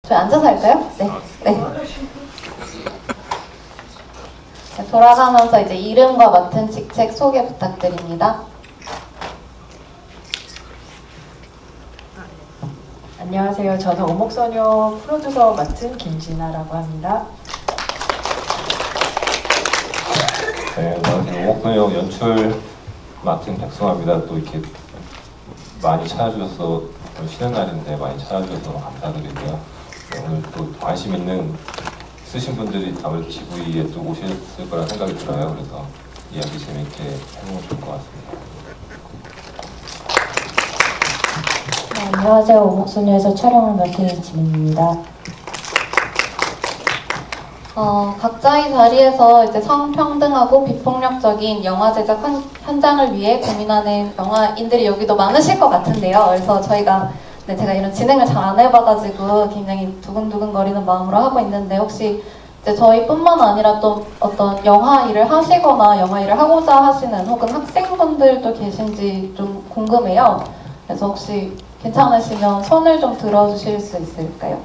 저희 앉아서 할까요? 네. 네. 돌아가면서 이제 이름과 맡은 직책 소개 부탁드립니다. 안녕하세요. 저는 오목소녀 프로듀서 맡은 김진아라고 합니다. 네, 안녕하세요. 오목소녀 연출 맡은 백승화입니다. 또 이렇게 많이 찾아주셔서 쉬는 날인데 많이 찾아주셔서 감사드리고요. 네, 오늘 또 관심 있으신 분들이 아무래도 GV에 또 오셨을 거라 생각이 들어요. 그래서 이야기 재밌게 해보면 좋을 것 같습니다. 네, 안녕하세요. 오목소녀에서 촬영을 맡은 이지민입니다. 각자의 자리에서 이제 성평등하고 비폭력적인 영화 제작 현장을 위해 고민하는 영화인들이 여기도 많으실 것 같은데요. 그래서 저희가 제가 이런 진행을 잘 안 해봐가지고 굉장히 두근두근거리는 마음으로 하고 있는데, 혹시 이제 저희뿐만 아니라 또 어떤 영화 일을 하시거나 영화 일을 하고자 하시는 혹은 학생분들도 계신지 좀 궁금해요. 그래서 혹시 괜찮으시면 손을 좀 들어주실 수 있을까요?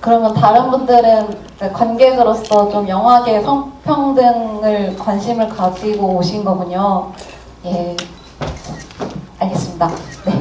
그러면 다른 분들은 관객으로서 좀 영화계 성평등을 관심을 가지고 오신 거군요. 예, 알겠습니다. 네.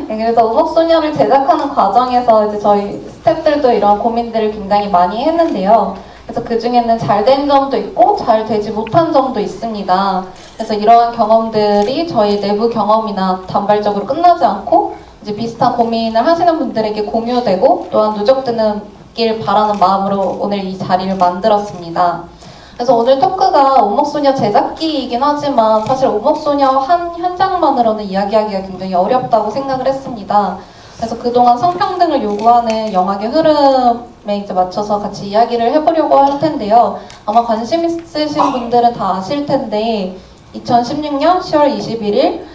네, 그래서 오목소녀를 제작하는 과정에서 이제 저희 스태프들도 이런 고민들을 굉장히 많이 했는데요. 그래서 그 중에는 잘 된 점도 있고 잘 되지 못한 점도 있습니다. 그래서 이러한 경험들이 저희 내부 경험이나 단발적으로 끝나지 않고 이제 비슷한 고민을 하시는 분들에게 공유되고 또한 누적되길 바라는 마음으로 오늘 이 자리를 만들었습니다. 그래서 오늘 토크가 오목소녀 제작기이긴 하지만 사실 오목소녀 한 현장만으로는 이야기하기가 굉장히 어렵다고 생각을 했습니다. 그래서 그동안 성평등을 요구하는 영화계 흐름에 이제 맞춰서 같이 이야기를 해보려고 할 텐데요. 아마 관심 있으신 분들은 다 아실 텐데 2016년 10월 21일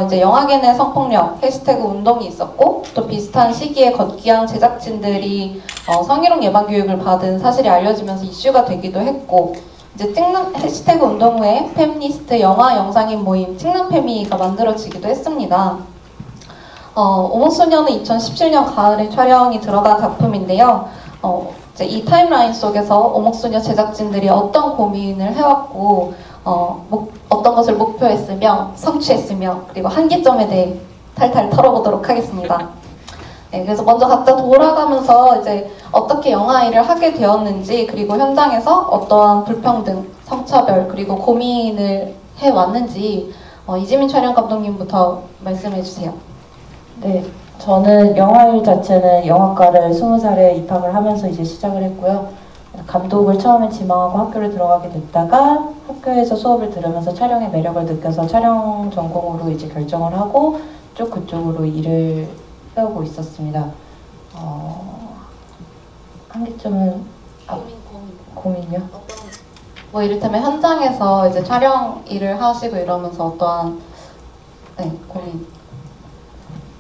이제 영화계 내 성폭력 해시태그 운동이 있었고, 또 비슷한 시기에 걷기양 제작진들이 성희롱 예방 교육을 받은 사실이 알려지면서 이슈가 되기도 했고, 이제 찍는 해시태그 운동 후에 페미니스트 영화 영상인 모임 찍는페미가 만들어지기도 했습니다. 오목소녀는 2017년 가을에 촬영이 들어간 작품인데요. 이제 이 타임라인 속에서 오목소녀 제작진들이 어떤 고민을 해왔고 어떤 것을 목표했으며 성취했으며 그리고 한계점에 대해 탈탈 털어보도록 하겠습니다. 네, 그래서 먼저 각자 돌아가면서 이제 어떻게 영화 일을 하게 되었는지, 그리고 현장에서 어떠한 불평등, 성차별 그리고 고민을 해왔는지 이지민 촬영 감독님부터 말씀해 주세요. 네, 저는 영화일 자체는 영화과를 20살에 입학을 하면서 이제 시작을 했고요. 감독을 처음에 지망하고 학교를 들어가게 됐다가 학교에서 수업을 들으면서 촬영의 매력을 느껴서 촬영 전공으로 이제 결정을 하고 쭉 그쪽으로 일을 해오고 있었습니다. 한계점은 고민이요? 뭐 이를테면 현장에서 이제 촬영 일을 하시고 이러면서 어떠한 고민?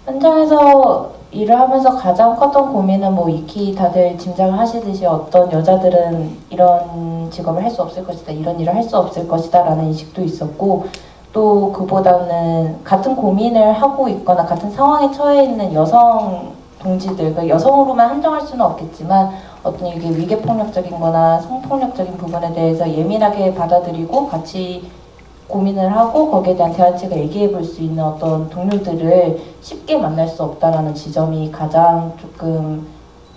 현장에서 일을 하면서 가장 컸던 고민은 뭐 익히 다들 짐작을 하시듯이 어떤 여자들은 이런 직업을 할 수 없을 것이다, 이런 일을 할 수 없을 것이다 라는 인식도 있었고, 또 그보다는 같은 고민을 하고 있거나 같은 상황에 처해 있는 여성 동지들, 그러니까 여성으로만 한정할 수는 없겠지만 어떤 이게 위계폭력적인 거나 성폭력적인 부분에 대해서 예민하게 받아들이고 같이 고민을 하고 거기에 대한 대안책을 얘기해 볼 수 있는 어떤 동료들을 쉽게 만날 수 없다라는 지점이 가장 조금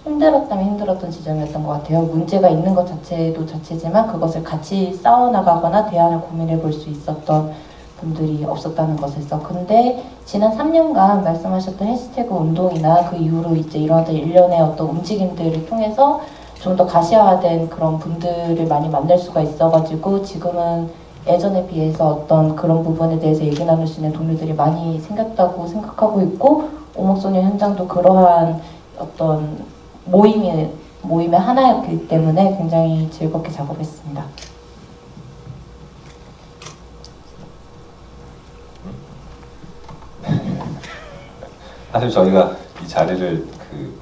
힘들었던 지점이었던 것 같아요. 문제가 있는 것 자체도 자체지만 그것을 같이 싸워나가거나 대안을 고민해 볼 수 있었던 분들이 없었다는 것에서. 근데 지난 3년간 말씀하셨던 해시태그 운동이나 그 이후로 이제 이런 일련의 어떤 움직임들을 통해서 좀 더 가시화된 그런 분들을 많이 만날 수가 있어가지고 지금은 예전에 비해서 어떤 그런 부분에 대해서 얘기 나눌 수 있는 동료들이 많이 생겼다고 생각하고 있고, 오목소녀 현장도 그러한 어떤 모임의 하나였기 때문에 굉장히 즐겁게 작업했습니다. 사실 저희가 이 자리를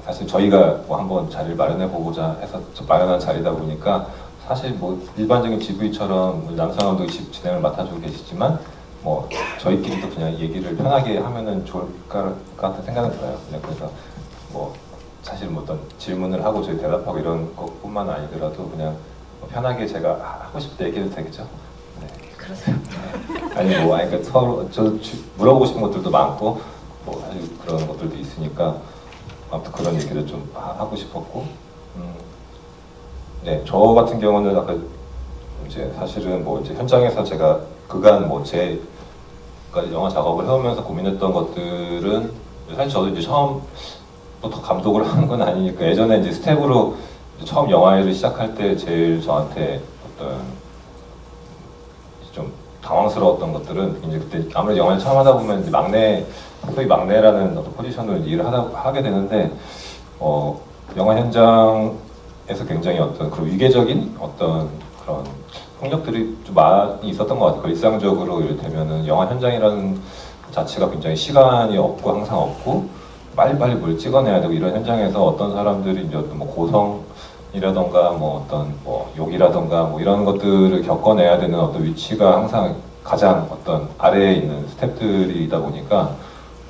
사실 저희가 뭐 한번 자리를 마련해 보고자 해서 마련한 자리다 보니까 사실 뭐 일반적인 GV처럼 남성 감독이 진행을 맡아주고 계시지만 뭐 저희끼리도 그냥 얘기를 편하게 하면은 좋을 것 같은 생각은 들어요. 그냥 그래서 뭐 사실 뭐 어떤 질문을 하고 저희 대답하고 이런 것뿐만 아니더라도 그냥 뭐 편하게 제가 하고 싶을 때 얘기해도 되겠죠? 네. 그러세요. 아니 뭐 아니 그러니까 서로 물어보고 싶은 것들도 많고 뭐 아주 그런 것들도 있으니까 아무튼 그런 얘기를 좀 하고 싶었고 네, 저 같은 경우는 아까 이제 사실은 뭐 이제 현장에서 제가 그간 뭐 제가 영화 작업을 해오면서 고민했던 것들은 사실 저도 이제 처음부터 감독을 하는 건 아니니까 예전에 이제 스텝으로 처음 영화 일을 시작할 때 제일 저한테 어떤 좀 당황스러웠던 것들은 이제 그때 아무래도 영화를 처음 하다 보면 이제 소위 막내라는 어떤 포지션을 일을 하게 되는데 영화 현장에서 굉장히 어떤 그런 위계적인 어떤 그런 폭력들이 좀 많이 있었던 것 같아요. 일상적으로 이를테면은 영화 현장이라는 자체가 굉장히 시간이 없고 항상 없고 빨리빨리 뭘 찍어내야 되고 이런 현장에서 어떤 사람들이 이제 어떤 뭐 고성이라던가 뭐 어떤 뭐 욕이라던가 뭐 이런 것들을 겪어내야 되는 어떤 위치가 항상 가장 어떤 아래에 있는 스태프들이다 보니까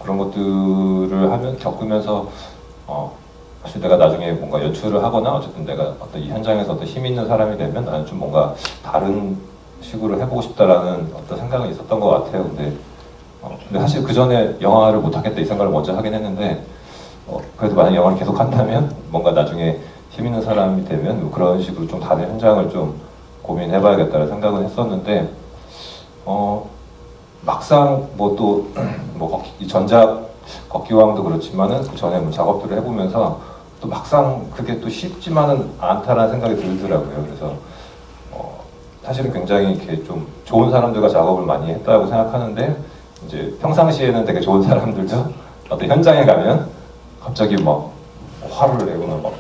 그런 것들을 겪으면서 사실 내가 나중에 뭔가 연출을 하거나 어쨌든 내가 어떤 이 현장에서 어떤 힘 있는 사람이 되면 나는 좀 뭔가 다른 식으로 해보고 싶다라는 어떤 생각은 있었던 것 같아요. 근데 사실 그 전에 영화를 못 하겠다 이 생각을 먼저 하긴 했는데 그래도 만약 영화를 계속 한다면 뭔가 나중에 힘 있는 사람이 되면 뭐 그런 식으로 좀 다른 현장을 좀 고민해봐야겠다는 생각은 했었는데 막상 뭐 또 뭐 이 전작 걷기왕도 그렇지만은 그 전에 뭐 작업들을 해보면서 또 막상 그게 또 쉽지만은 않다라는 생각이 들더라고요. 그래서 사실은 굉장히 이렇게 좀 좋은 사람들과 작업을 많이 했다고 생각하는데 이제 평상시에는 되게 좋은 사람들도 어떤 현장에 가면 갑자기 막 화를 내거나 막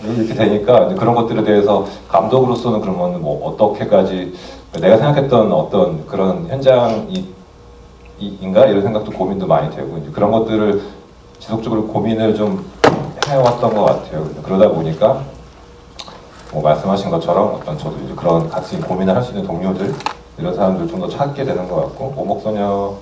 이렇게 되니까 그런 것들에 대해서 감독으로서는 그러면 뭐 어떻게까지 내가 생각했던 어떤 그런 현장인가 이런 생각도 고민도 많이 되고 이제 그런 것들을 지속적으로 고민을 좀 해왔던 것 같아요. 그러다 보니까 뭐 말씀하신 것처럼 어떤 저도 이제 그런 같이 고민을 할 수 있는 동료들 이런 사람들 좀 더 찾게 되는 것 같고 오목소녀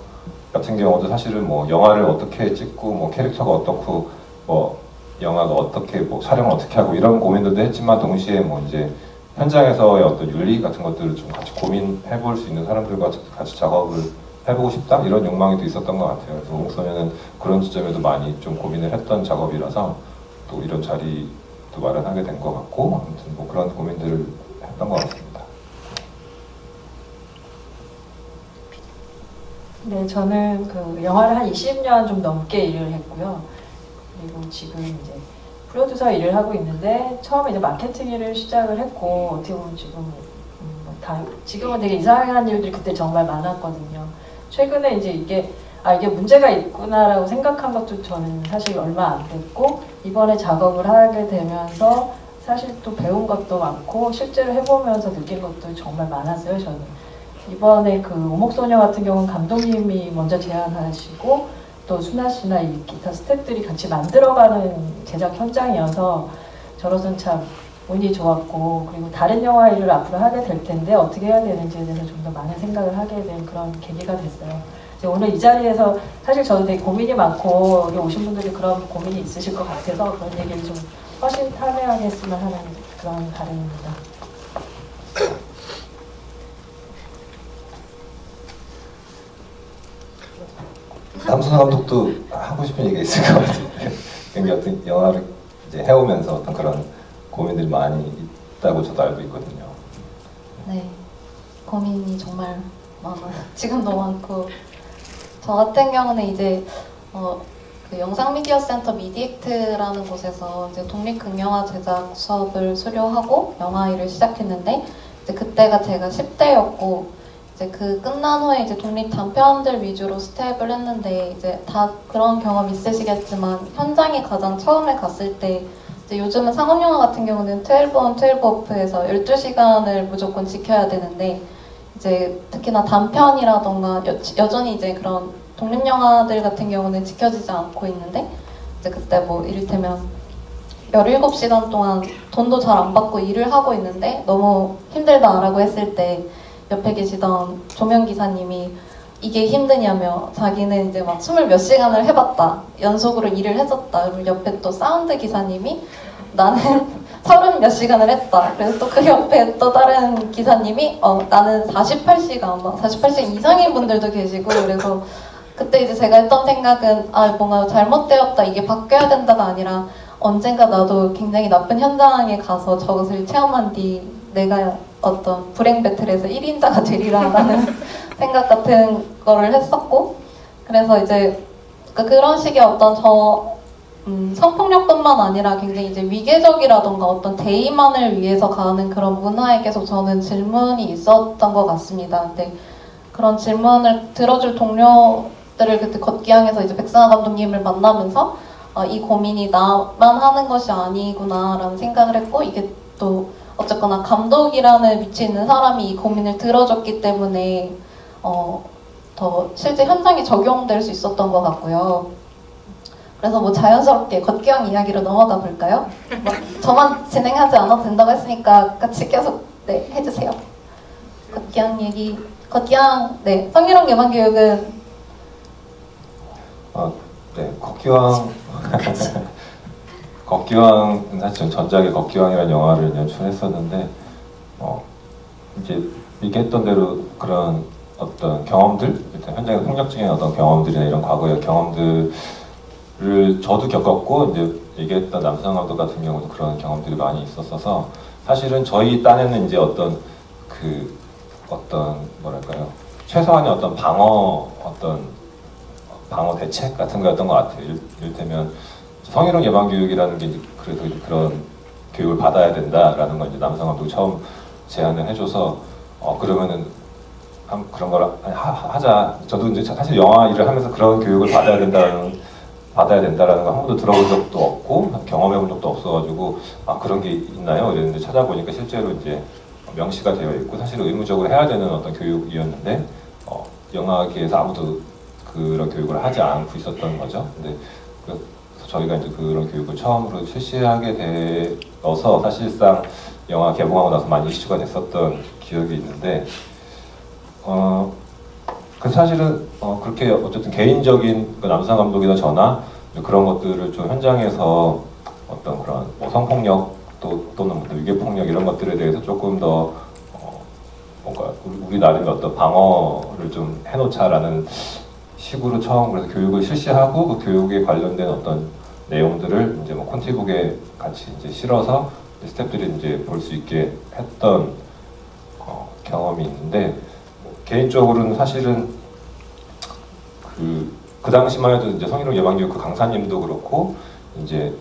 같은 경우도 사실은 뭐 영화를 어떻게 찍고 뭐 캐릭터가 어떻고 뭐 영화가 어떻게 뭐 촬영을 어떻게 하고 이런 고민들도 했지만 동시에 뭐 이제 현장에서의 어떤 윤리 같은 것들을 좀 같이 고민해 볼 수 있는 사람들과 같이 작업을 해보고 싶다 이런 욕망이 또 있었던 것 같아요. 그래서 오목소녀는 그런 지점에도 많이 좀 고민을 했던 작업이라서 또 이런 자리도 마련하게 된 것 같고 아무튼 뭐 그런 고민들을 했던 것 같습니다. 네, 저는 그 영화를 한 20년 좀 넘게 일을 했고요. 그리고 지금 이제 프로듀서 일을 하고 있는데 처음에 이제 마케팅 일을 시작을 했고 어떻게 보면 지금은 되게 이상한 일들이 그때 정말 많았거든요. 최근에 이제 이게 문제가 있구나라고 생각한 것도 저는 사실 얼마 안 됐고 이번에 작업을 하게 되면서 사실 또 배운 것도 많고 실제로 해보면서 느낀 것도 정말 많았어요. 저는 이번에 그 오목소녀 같은 경우는 감독님이 먼저 제안하시고 또 순아 씨나 이 기타 스태프들이 같이 만들어가는 제작 현장이어서 저로서는 참 운이 좋았고 그리고 다른 영화 일을 앞으로 하게 될 텐데 어떻게 해야 되는지에 대해서 좀 더 많은 생각을 하게 된 그런 계기가 됐어요. 오늘 이 자리에서 사실 저도 되게 고민이 많고 여기 오신 분들이 그런 고민이 있으실 것 같아서 그런 얘기를 좀 허심탄회하게 했으면 하는 그런 바람입니다. 남순 감독도 하고 싶은 얘기가 있을 것 같아요. 굉장히 어떤 영화를 이제 해오면서 어떤 그런 고민들이 많이 있다고 저도 알고 있거든요. 네, 고민이 정말 많아요. 지금도 많고 저 같은 경우는 이제 그 영상미디어센터 미디액트라는 곳에서 이제 독립극영화 제작 수업을 수료하고 영화 일을 시작했는데 이제 그때가 제가 10대였고 이제 그 끝난 후에 이제 독립 단편들 위주로 스텝을 했는데 이제 다 그런 경험 있으시겠지만 현장에 가장 처음에 갔을 때 이제 요즘은 상업영화 같은 경우는 12on 12off에서 12시간을 무조건 지켜야 되는데 이제 특히나 단편이라던가 여전히 이제 그런 독립영화들 같은 경우는 지켜지지 않고 있는데 이제 그때 뭐 이를테면 17시간 동안 돈도 잘 안 받고 일을 하고 있는데 너무 힘들다라고 했을 때 옆에 계시던 조명 기사님이 이게 힘드냐며 자기는 이제 막 20몇 시간을 해봤다. 연속으로 일을 했었다. 그리고 옆에 또 사운드 기사님이 나는 30몇 시간을 했다. 그래서 또 그 옆에 또 다른 기사님이 나는 48시간, 막 48시간 이상인 분들도 계시고 그래서 그때 이제 제가 했던 생각은 뭔가 잘못되었다. 이게 바뀌어야 된다가 아니라 언젠가 나도 굉장히 나쁜 현장에 가서 저것을 체험한 뒤 내가 어떤 불행 배틀에서 1인자가 되리라라는 생각 같은 거를 했었고 그래서 이제 그런 식의 어떤 성폭력뿐만 아니라 굉장히 이제 위계적이라던가 어떤 대의만을 위해서 가는 그런 문화에 계속 저는 질문이 있었던 것 같습니다. 근데 그런 질문을 들어줄 동료들을 그때 걷기항에서 이제 백승아 감독님을 만나면서 이 고민이 나만 하는 것이 아니구나라는 생각을 했고 이게 또 어쨌거나 감독이라는 위치에 있는 사람이 이 고민을 들어줬기 때문에 더 실제 현장에 적용될 수 있었던 것 같고요. 그래서 뭐 자연스럽게 걷기왕 이야기로 넘어가 볼까요? 뭐 저만 진행하지 않아도 된다고 했으니까 같이 계속 네 해주세요. 걷기왕 얘기, 걷기왕 네 성희롱 예방 교육은 네 걷기왕 걷기왕은 사실 전작의 걷기왕이라는 영화를 연출했었는데 이제 얘기했던 대로 그런 어떤 경험들, 일단 현장에서 폭력적인 어떤 경험들이나 이런 과거의 경험들을 저도 겪었고 이제 얘기했던 남성 감독 같은 경우도 그런 경험들이 많이 있었어서 사실은 저희 딴에는 이제 어떤 뭐랄까요 최소한의 어떤 방어 대책 같은 거였던 것 같아요. 이를테면 성희롱 예방 교육이라는 게 그래서 그런 교육을 받아야 된다라는 걸 이제 남성 감독이 처음 제안을 해줘서 그러면은 그런 걸 하자. 저도 이제 사실 영화 일을 하면서 그런 교육을 받아야 된다라는 거 한 번도 들어본 적도 없고 경험해본 적도 없어가지고 그런 게 있나요? 이랬는데 찾아보니까 실제로 이제 명시가 되어 있고 사실은 의무적으로 해야 되는 어떤 교육이었는데 영화계에서 아무도 그런 교육을 하지 않고 있었던 거죠. 근데 그래서 저희가 이제 그런 교육을 처음으로 실시하게 되어서 사실상 영화 개봉하고 나서 많이 이슈가 됐었던 기억이 있는데 그 사실은 그렇게 어쨌든 개인적인 남산 감독이나 저나 그런 것들을 좀 현장에서 어떤 그런 뭐 성폭력 또는 위계폭력 이런 것들에 대해서 조금 더 뭔가 우리 나름의 어떤 방어를 좀 해놓자라는 식으로 처음 그래서 교육을 실시하고 그 교육에 관련된 어떤 내용들을 이제 뭐 콘티북에 같이 이제 실어서 스태프들이 이제 볼 수 있게 했던 경험이 있는데 개인적으로는 사실은 그 당시만 해도 이제 성희롱 예방교육 그 강사님도 그렇고 이제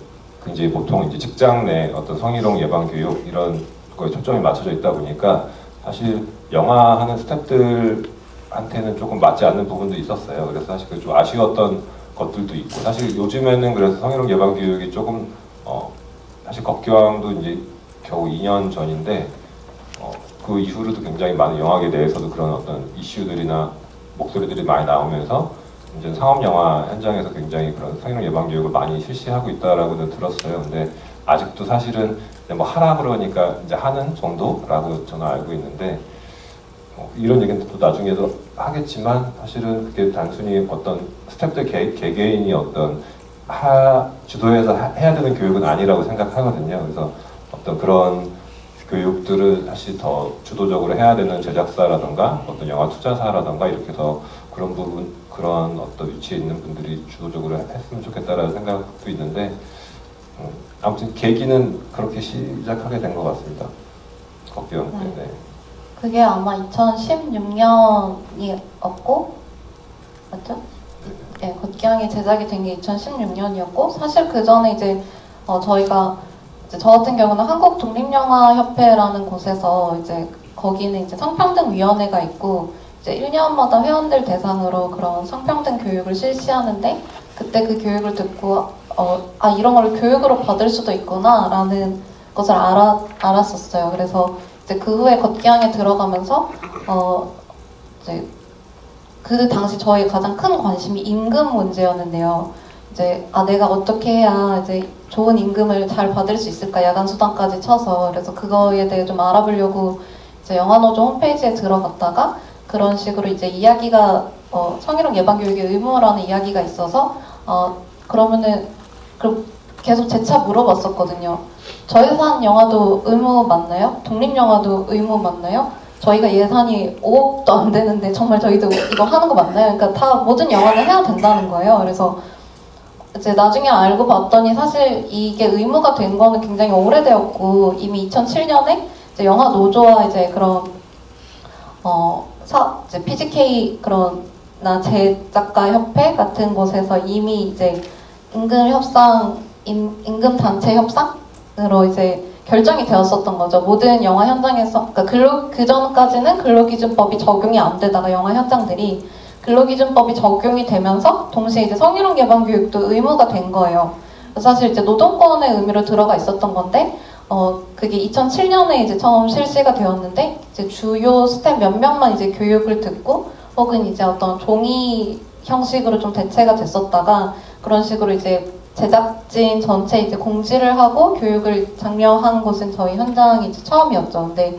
보통 이제 직장 내 어떤 성희롱 예방교육 이런 거에 초점이 맞춰져 있다 보니까 사실 영화 하는 스태프들한테는 조금 맞지 않는 부분도 있었어요. 그래서 사실 좀 아쉬웠던 것들도 있고 사실 요즘에는 그래서 성희롱 예방교육이 조금 사실 걷기왕도 이제 겨우 2년 전인데 그 이후로도 굉장히 많은 영화계 내에서도 그런 어떤 이슈들이나 목소리들이 많이 나오면서 이제 상업 영화 현장에서 굉장히 그런 성희롱 예방 교육을 많이 실시하고 있다라고는 들었어요. 근데 아직도 사실은 뭐 하라 그러니까 이제 하는 정도라고 저는 알고 있는데 이런 얘기는 또 나중에도 하겠지만 사실은 그게 단순히 어떤 스태프들 개개인이 어떤 주도해서 해야 되는 교육은 아니라고 생각하거든요. 그래서 어떤 그런 교육들을 사실 더 주도적으로 해야 되는 제작사라던가 어떤 영화 투자사라던가 이렇게 더 그런 부분, 그런 어떤 위치에 있는 분들이 주도적으로 했으면 좋겠다라는 생각도 있는데 아무튼 계기는 그렇게 시작하게 된 것 같습니다. 걷기왕 때. 네. 그게 아마 2016년이었고 맞죠? 네, 걷기왕이 제작이 된 게 2016년이었고 사실 그 전에 이제 저희가 저 같은 경우는 한국독립영화협회라는 곳에서 이제 거기는 이제 성평등위원회가 있고 이제 1년마다 회원들 대상으로 그런 성평등 교육을 실시하는데 그때 그 교육을 듣고 이런 걸 교육으로 받을 수도 있구나라는 것을 알았었어요. 그래서 이제 그 후에 걷기왕에 들어가면서 이제 그 당시 저희 가장 큰 관심이 임금 문제였는데요. 이제 내가 어떻게 해야 이제 좋은 임금을 잘 받을 수 있을까 야간 수당까지 쳐서 그래서 그거에 대해 좀 알아보려고 이제 영화노조 홈페이지에 들어갔다가 그런 식으로 이제 이야기가 성희롱 예방 교육이 의무라는 이야기가 있어서 그러면은 계속 재차 물어봤었거든요. 저 예산 영화도 의무 맞나요? 독립 영화도 의무 맞나요? 저희가 예산이 5억도 안 되는데 정말 저희도 이거 하는 거 맞나요? 그러니까 다 모든 영화는 해야 된다는 거예요. 그래서 이제 나중에 알고 봤더니 사실 이게 의무가 된 거는 굉장히 오래되었고 이미 2007년에 이제 영화 노조와 이제 그런 이제 PGK 그런 제작가 협회 같은 곳에서 이미 이제 임금 단체 협상으로 이제 결정이 되었었던 거죠. 모든 영화 현장에서, 그러니까 그 전까지는 근로기준법이 적용이 안 되다가 영화 현장들이 근로기준법이 적용이 되면서 동시에 이제 성희롱 예방 교육도 의무가 된 거예요. 사실 이제 노동권의 의미로 들어가 있었던 건데, 그게 2007년에 이제 처음 실시가 되었는데, 이제 주요 스텝 몇 명만 이제 교육을 듣고, 혹은 이제 어떤 종이 형식으로 좀 대체가 됐었다가, 그런 식으로 이제 제작진 전체 이제 공지를 하고 교육을 장려한 곳은 저희 현장이 이제 처음이었죠. 근데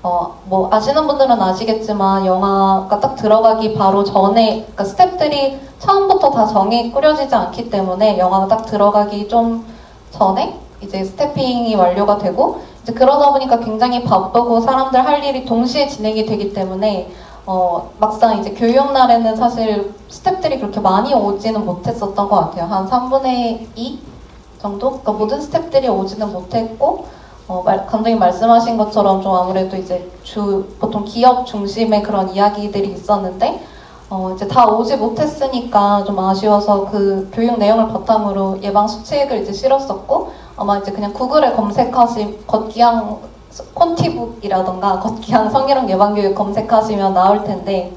뭐 아시는 분들은 아시겠지만 영화가 딱 들어가기 바로 전에, 그러니까 스태프들이 처음부터 다 정이 꾸려지지 않기 때문에 영화가 딱 들어가기 좀 전에 이제 스태핑이 완료가 되고, 이제 그러다 보니까 굉장히 바쁘고 사람들 할 일이 동시에 진행이 되기 때문에 막상 이제 교육 날에는 사실 스태프들이 그렇게 많이 오지는 못했었던 것 같아요. 한 3분의 2 정도? 그러니까 모든 스태프들이 오지는 못했고, 감독님 말씀하신 것처럼 좀 아무래도 이제 보통 기업 중심의 그런 이야기들이 있었는데, 이제 다 오지 못했으니까 좀 아쉬워서 그 교육 내용을 바탕으로 예방 수칙을 이제 실었었고, 아마 이제 그냥 구글에 걷기항 콘티북이라던가 걷기항 성희롱 예방교육 검색하시면 나올 텐데,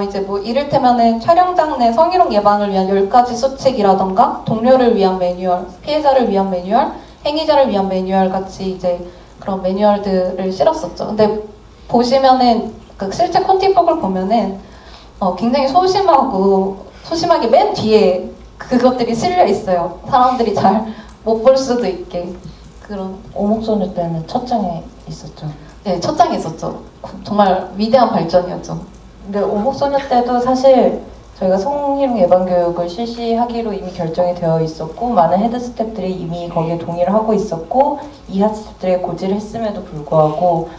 이제 뭐 이를테면은 촬영장 내 성희롱 예방을 위한 10가지 수칙이라던가 동료를 위한 매뉴얼, 피해자를 위한 매뉴얼, 행위자를 위한 매뉴얼 같이 이제 그런 매뉴얼들을 실었었죠. 근데 보시면은 실제 콘티북을 보면은 굉장히 소심하게 맨 뒤에 그것들이 실려 있어요. 사람들이 잘 못 볼 수도 있게. 그런 오목소녀 때는 첫 장에 있었죠. 네, 첫 장에 있었죠. 정말 위대한 발전이었죠. 근데 오목소녀 때도 사실 저희가 성희롱 예방 교육을 실시하기로 이미 결정이 되어 있었고, 많은 헤드 스태프들이 이미 거기에 동의를 하고 있었고, 이하 스태프들의 고지를 했음에도 불구하고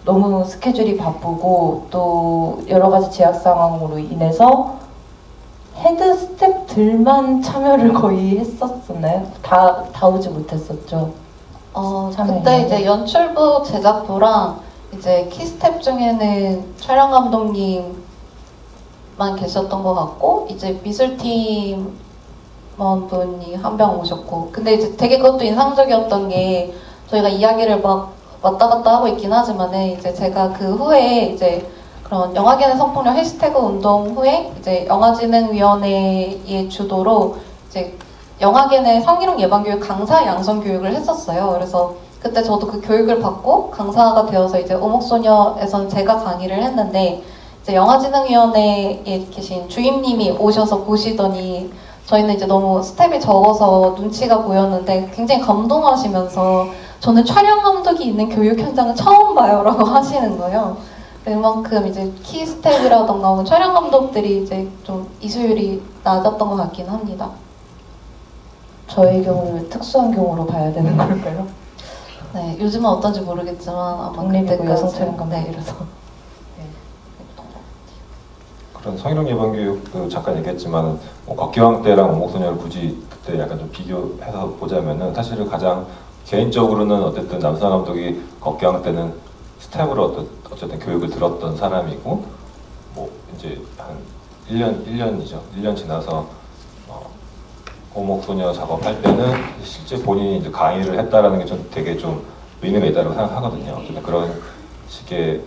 너무 스케줄이 바쁘고 또 여러 가지 제약 상황으로 인해서 헤드 스태프들만 참여를 거의 했었었나요? 다 오지 못했었죠. 그때 이제 연출부, 제작부랑 이제 키스텝 중에는 촬영 감독님만 계셨던 것 같고, 이제 미술팀 분이 한 명 오셨고, 근데 이제 되게 그것도 인상적이었던 게, 저희가 이야기를 막 왔다 갔다 하고 있긴 하지만은, 이제 제가 그 후에 이제 그런 영화계는 성폭력 해시태그 운동 후에 이제 영화진흥위원회의 주도로 이제 영화계는 성희롱 예방교육 강사 양성 교육을 했었어요. 그래서 그때 저도 그 교육을 받고 강사가 되어서 이제 오목소녀에서는 제가 강의를 했는데, 이제 영화진흥위원회에 계신 주임님이 오셔서 보시더니 저희는 이제 너무 스텝이 적어서 눈치가 보였는데 굉장히 감동하시면서 저는 촬영 감독이 있는 교육 현장은 처음 봐요 라고 하시는 거예요. 그만큼 이제 키 스텝이라던가 촬영 감독들이 이제 좀 이수율이 낮았던 것 같긴 합니다. 저의 경우를 특수한 경우로 봐야 되는 걸까요? 네, 요즘은 어떤지 모르겠지만 아마 독립이고 여성 촬영 네. 감독이라서. 그런 성희롱 예방 교육 잠깐 얘기했지만 걷기왕 때랑 오목소녀를 굳이 그때 약간 좀 비교해서 보자면은 사실은 가장 개인적으로는 어쨌든 남수아 감독이 걷기왕 때는 스텝으로 어쨌든 교육을 들었던 사람이고, 뭐 이제 한 1년이죠. 1년 지나서 오목소녀 작업할 때는 실제 본인이 이제 강의를 했다라는 게 좀 되게 좀 의미가 있다고 생각하거든요. 어쨌든 그런 식의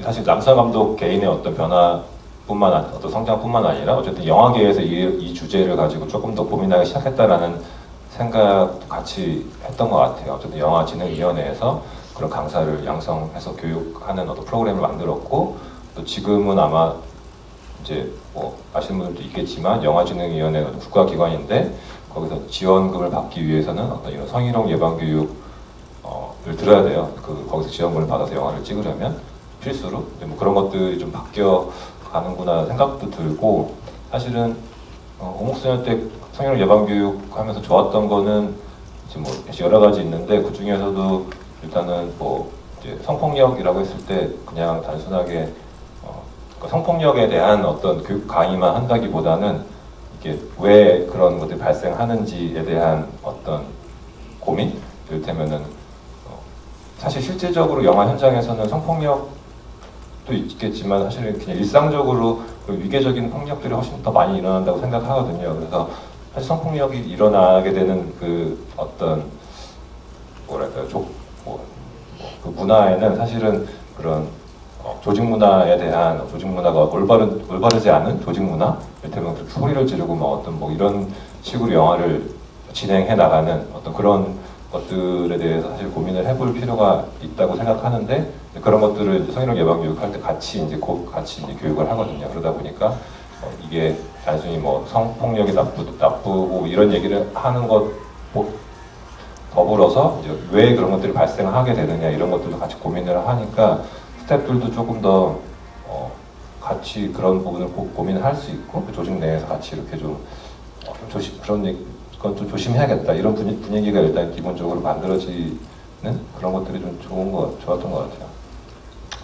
사실 남수아 감독 개인의 어떤 어떤 성장뿐만 아니라 어쨌든 영화계에서 이 주제를 가지고 조금 더 고민하기 시작했다라는 생각도 같이 했던 것 같아요. 어쨌든 영화진흥위원회에서 그런 강사를 양성해서 교육하는 어떤 프로그램을 만들었고, 또 지금은 아마 이제 뭐 아시는 분들도 있겠지만 영화진흥위원회 국가기관인데 거기서 지원금을 받기 위해서는 어떤 이런 성희롱 예방 교육을 들어야 돼요. 거기서 지원금을 받아서 영화를 찍으려면 필수로. 뭐 그런 것들이 좀 바뀌어 가는구나 생각도 들고 사실은 오목소년 때 성희롱 예방 교육하면서 좋았던 거는 지금 뭐 여러 가지 있는데 그 중에서도 일단은 뭐 이제 성폭력이라고 했을 때 그냥 단순하게 그러니까 성폭력에 대한 어떤 교육 강의만 한다기보다는 이게 왜 그런 것들이 발생하는지에 대한 어떤 고민? 이를테면은 사실 실제적으로 영화 현장에서는 성폭력도 있겠지만 사실은 그냥 일상적으로 그 위계적인 폭력들이 훨씬 더 많이 일어난다고 생각하거든요. 그래서 사실 성폭력이 일어나게 되는 그 어떤 뭐랄까요, 그 문화에는 사실은 그런 조직 문화에 대한 조직 문화가 올바르지 않은 조직 문화, 이를테면 그렇게 소리를 지르고 막 어떤 뭐 이런 식으로 영화를 진행해 나가는 어떤 그런 것들에 대해서 사실 고민을 해볼 필요가 있다고 생각하는데 그런 것들을 이제 성희롱 예방 교육할 때 같이 이제 교육을 하거든요. 그러다 보니까 이게 단순히 뭐 성폭력이 나쁘고 이런 얘기를 하는 것 더불어서 이제 왜 그런 것들이 발생하게 되느냐 이런 것들도 같이 고민을 하니까 스태프들도 조금 더 같이 그런 부분을 고민을 할 수 있고 그 조직 내에서 같이 이렇게 좀 그건 좀 조심해야겠다 이런 분위기가 일단 기본적으로 만들어지는 그런 것들이 좀 좋았던 것 같아요.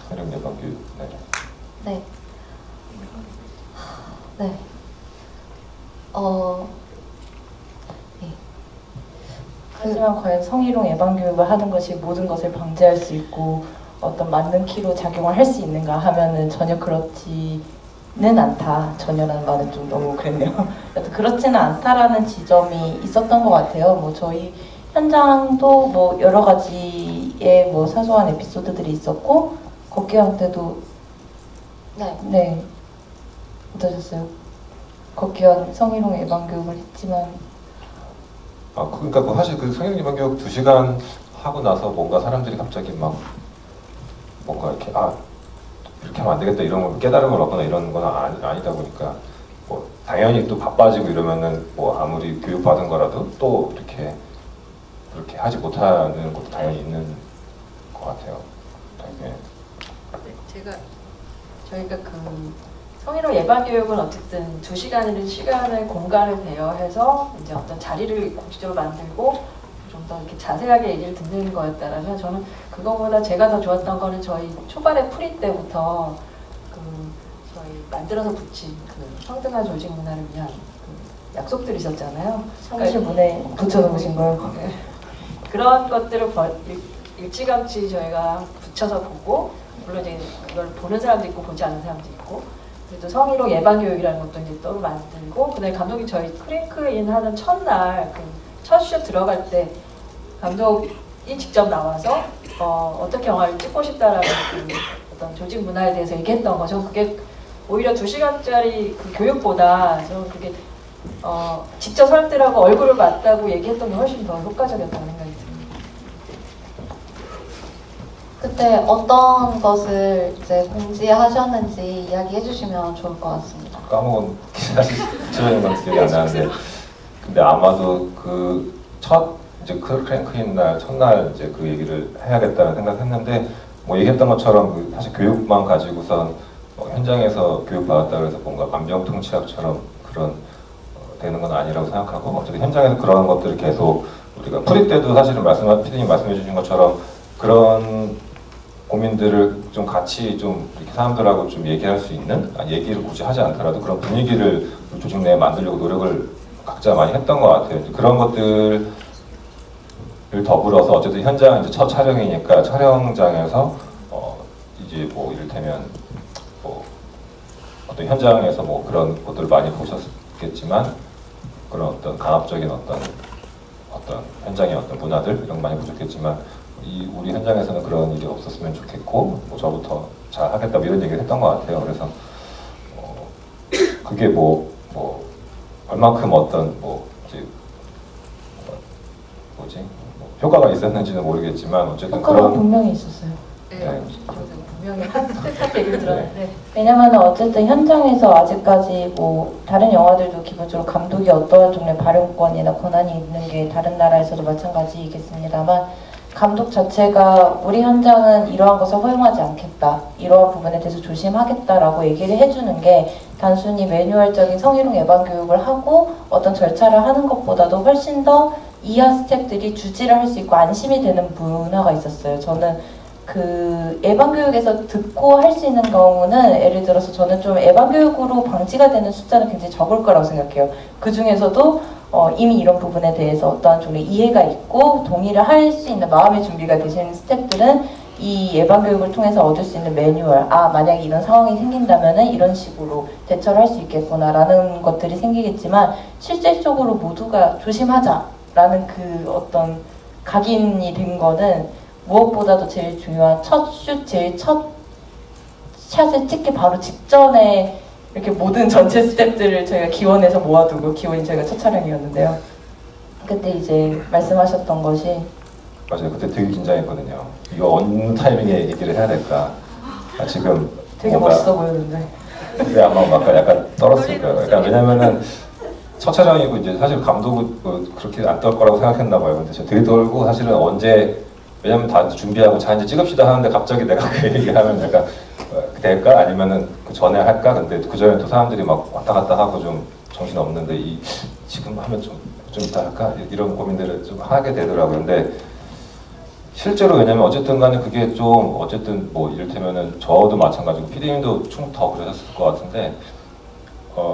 성희롱 예방 교육. 네. 네. 네. 네. 하지만 과연 성희롱 예방 교육을 하는 것이 모든 것을 방지할 수 있고 어떤 맞는 키로 작용을 할 수 있는가 하면은 전혀 그렇지는 않다. 전혀라는 말은 좀 너무 그랬네요. 그렇지는 않다라는 지점이 있었던 것 같아요. 뭐 저희 현장도 뭐 여러 가지의 뭐 사소한 에피소드들이 있었고 걷기왕 때도 네 어떠셨어요? 걷기왕 성희롱 예방 교육을 했지만 그러니까 사실 그 성희롱 예방 교육 2시간 하고 나서 뭔가 사람들이 갑자기 막 뭔가 이렇게 이렇게 하면 안 되겠다 이런 걸 깨달음을 얻거나 이런 건 아니다 보니까 뭐 당연히 또 바빠지고 이러면은 뭐 아무리 교육받은 거라도 또 이렇게 그렇게 하지 못하는 것도 당연히 있는 것 같아요. 되게. 저희가 그 성희롱 예방 교육은 어쨌든 2시간이라는 시간을 공간을 대여해서 이제 어떤 자리를 공식적으로 만들고 좀 더 이렇게 자세하게 얘기를 듣는 거였다라면 저는 그거보다 제가 더 좋았던 거는 저희 초반에 프리 때부터 그 저희 만들어서 붙인 그 평등한 조직 문화를 위한 그 약속들이 있었잖아요. 사무실 문에 붙여놓으신 거예요? 네. 그런 것들을 일찌감치 저희가 붙여서 보고 물론 이제 그걸 보는 사람도 있고 보지 않는 사람도 있고 그래도 성희롱 예방 교육이라는 것도 이제 또 만들고 그다음에 감독이 저희 크랭크인 하는 첫날 그 첫 슛 들어갈 때 감독이 직접 나와서 어떻게 영화를 찍고 싶다라는 그 어떤 조직 문화에 대해서 얘기했던 거죠. 그게 오히려 2시간짜리 그 교육보다 저는 그게 직접 사람들하고 얼굴을 맞다고 얘기했던 게 훨씬 더 효과적이었다는 생각이 듭니다. 그때 어떤 것을 이제 공지하셨는지 이야기해 주시면 좋을 것 같습니다. 까먹은 사실 구체적인 건 기억이 안 나는데 근데 아마도 그 이제 크랭크인 날 첫날 이제 그 얘기를 해야겠다는 생각했는데 뭐 얘기했던 것처럼 그 사실 교육만 가지고선 현장에서 교육받았다 그래서 뭔가 만병통치약처럼 그런 되는 건 아니라고 생각하고 어쨌든 현장에서 그런 것들을 계속 우리가 프리 때도 사실은 피디님 말씀해 주신 것처럼 그런 고민들을 좀 같이 좀 이렇게 사람들하고 좀 얘기할 수 있는 얘기를 굳이 하지 않더라도 그런 분위기를 조직 내에 만들려고 노력을 각자 많이 했던 것 같아요. 그런 것들을 더불어서 어쨌든 현장은 이제 첫 촬영이니까 촬영장에서 이제 뭐 이를테면 뭐 어떤 현장에서 뭐 그런 것들을 많이 보셨겠지만 그런 어떤 강압적인 어떤 현장의 어떤 문화들 이런 거 많이 보셨겠지만 우리 현장에서는 그런 일이 없었으면 좋겠고 뭐 저부터 잘 하겠다 이런 얘기를 했던 것 같아요. 그래서 그게 뭐 얼만큼 어떤 효과가 있었는지는 모르겠지만 어쨌든 효과가 그런 분명히 있었어요. 네, 저도 분명히 한 스텝 얘기를 들었는데 왜냐면 어쨌든 현장에서 아직까지 뭐 다른 영화들도 기본적으로 감독이 어떠한 종류의 발언권이나 권한이 있는 게 다른 나라에서도 마찬가지이겠습니다만 감독 자체가 우리 현장은 이러한 것을 허용하지 않겠다, 이러한 부분에 대해서 조심하겠다라고 얘기를 해주는 게 단순히 매뉴얼적인 성희롱 예방 교육을 하고 어떤 절차를 하는 것보다도 훨씬 더 이하 스태프들이 주지를 할 수 있고 안심이 되는 문화가 있었어요. 저는 그 예방교육에서 듣고 할 수 있는 경우는 예를 들어서 저는 좀 예방교육으로 방지가 되는 숫자는 굉장히 적을 거라고 생각해요. 그 중에서도 이미 이런 부분에 대해서 어떠한 종류의 이해가 있고 동의를 할 수 있는 마음의 준비가 되시는 스태프들은 이 예방교육을 통해서 얻을 수 있는 매뉴얼, 만약에 이런 상황이 생긴다면은 이런 식으로 대처를 할 수 있겠구나라는 것들이 생기겠지만 실질적으로 모두가 조심하자라는 그 어떤 각인이 된 거는 무엇보다도 제일 중요한 제일 첫 샷을 찍기 바로 직전에 이렇게 모든 전체 스태프들을 저희가 기원해서 모아두고, 기원이 저희가 첫 촬영이었는데요. 그때 이제 말씀하셨던 것이 맞아요. 그때 되게 긴장했거든요. 이거 어느 타이밍에 얘기를 해야 될까? 지금 되게 멋있어 보였는데. 근데 아마 약간 떨었을 거예요. 그러니까 왜냐면은 첫 촬영이고 이제 사실 감독은 그렇게 안 떨 거라고 생각했나 봐요. 근데 저 되게 떨고 사실은 언제, 왜냐면 다 준비하고 자 이제 찍읍시다 하는데 갑자기 내가 그 얘기하면 약간 될까? 아니면은 그 전에 할까? 근데 그 전에 또 사람들이 막 왔다 갔다 하고 좀 정신 없는데 지금 하면 좀 이따 할까? 이런 고민들을 좀 하게 되더라고요. 근데 실제로 왜냐면 어쨌든 간에 그게 좀 어쨌든 뭐 이를테면은 저도 마찬가지고 PD님도 충분히 더 그러셨을 것 같은데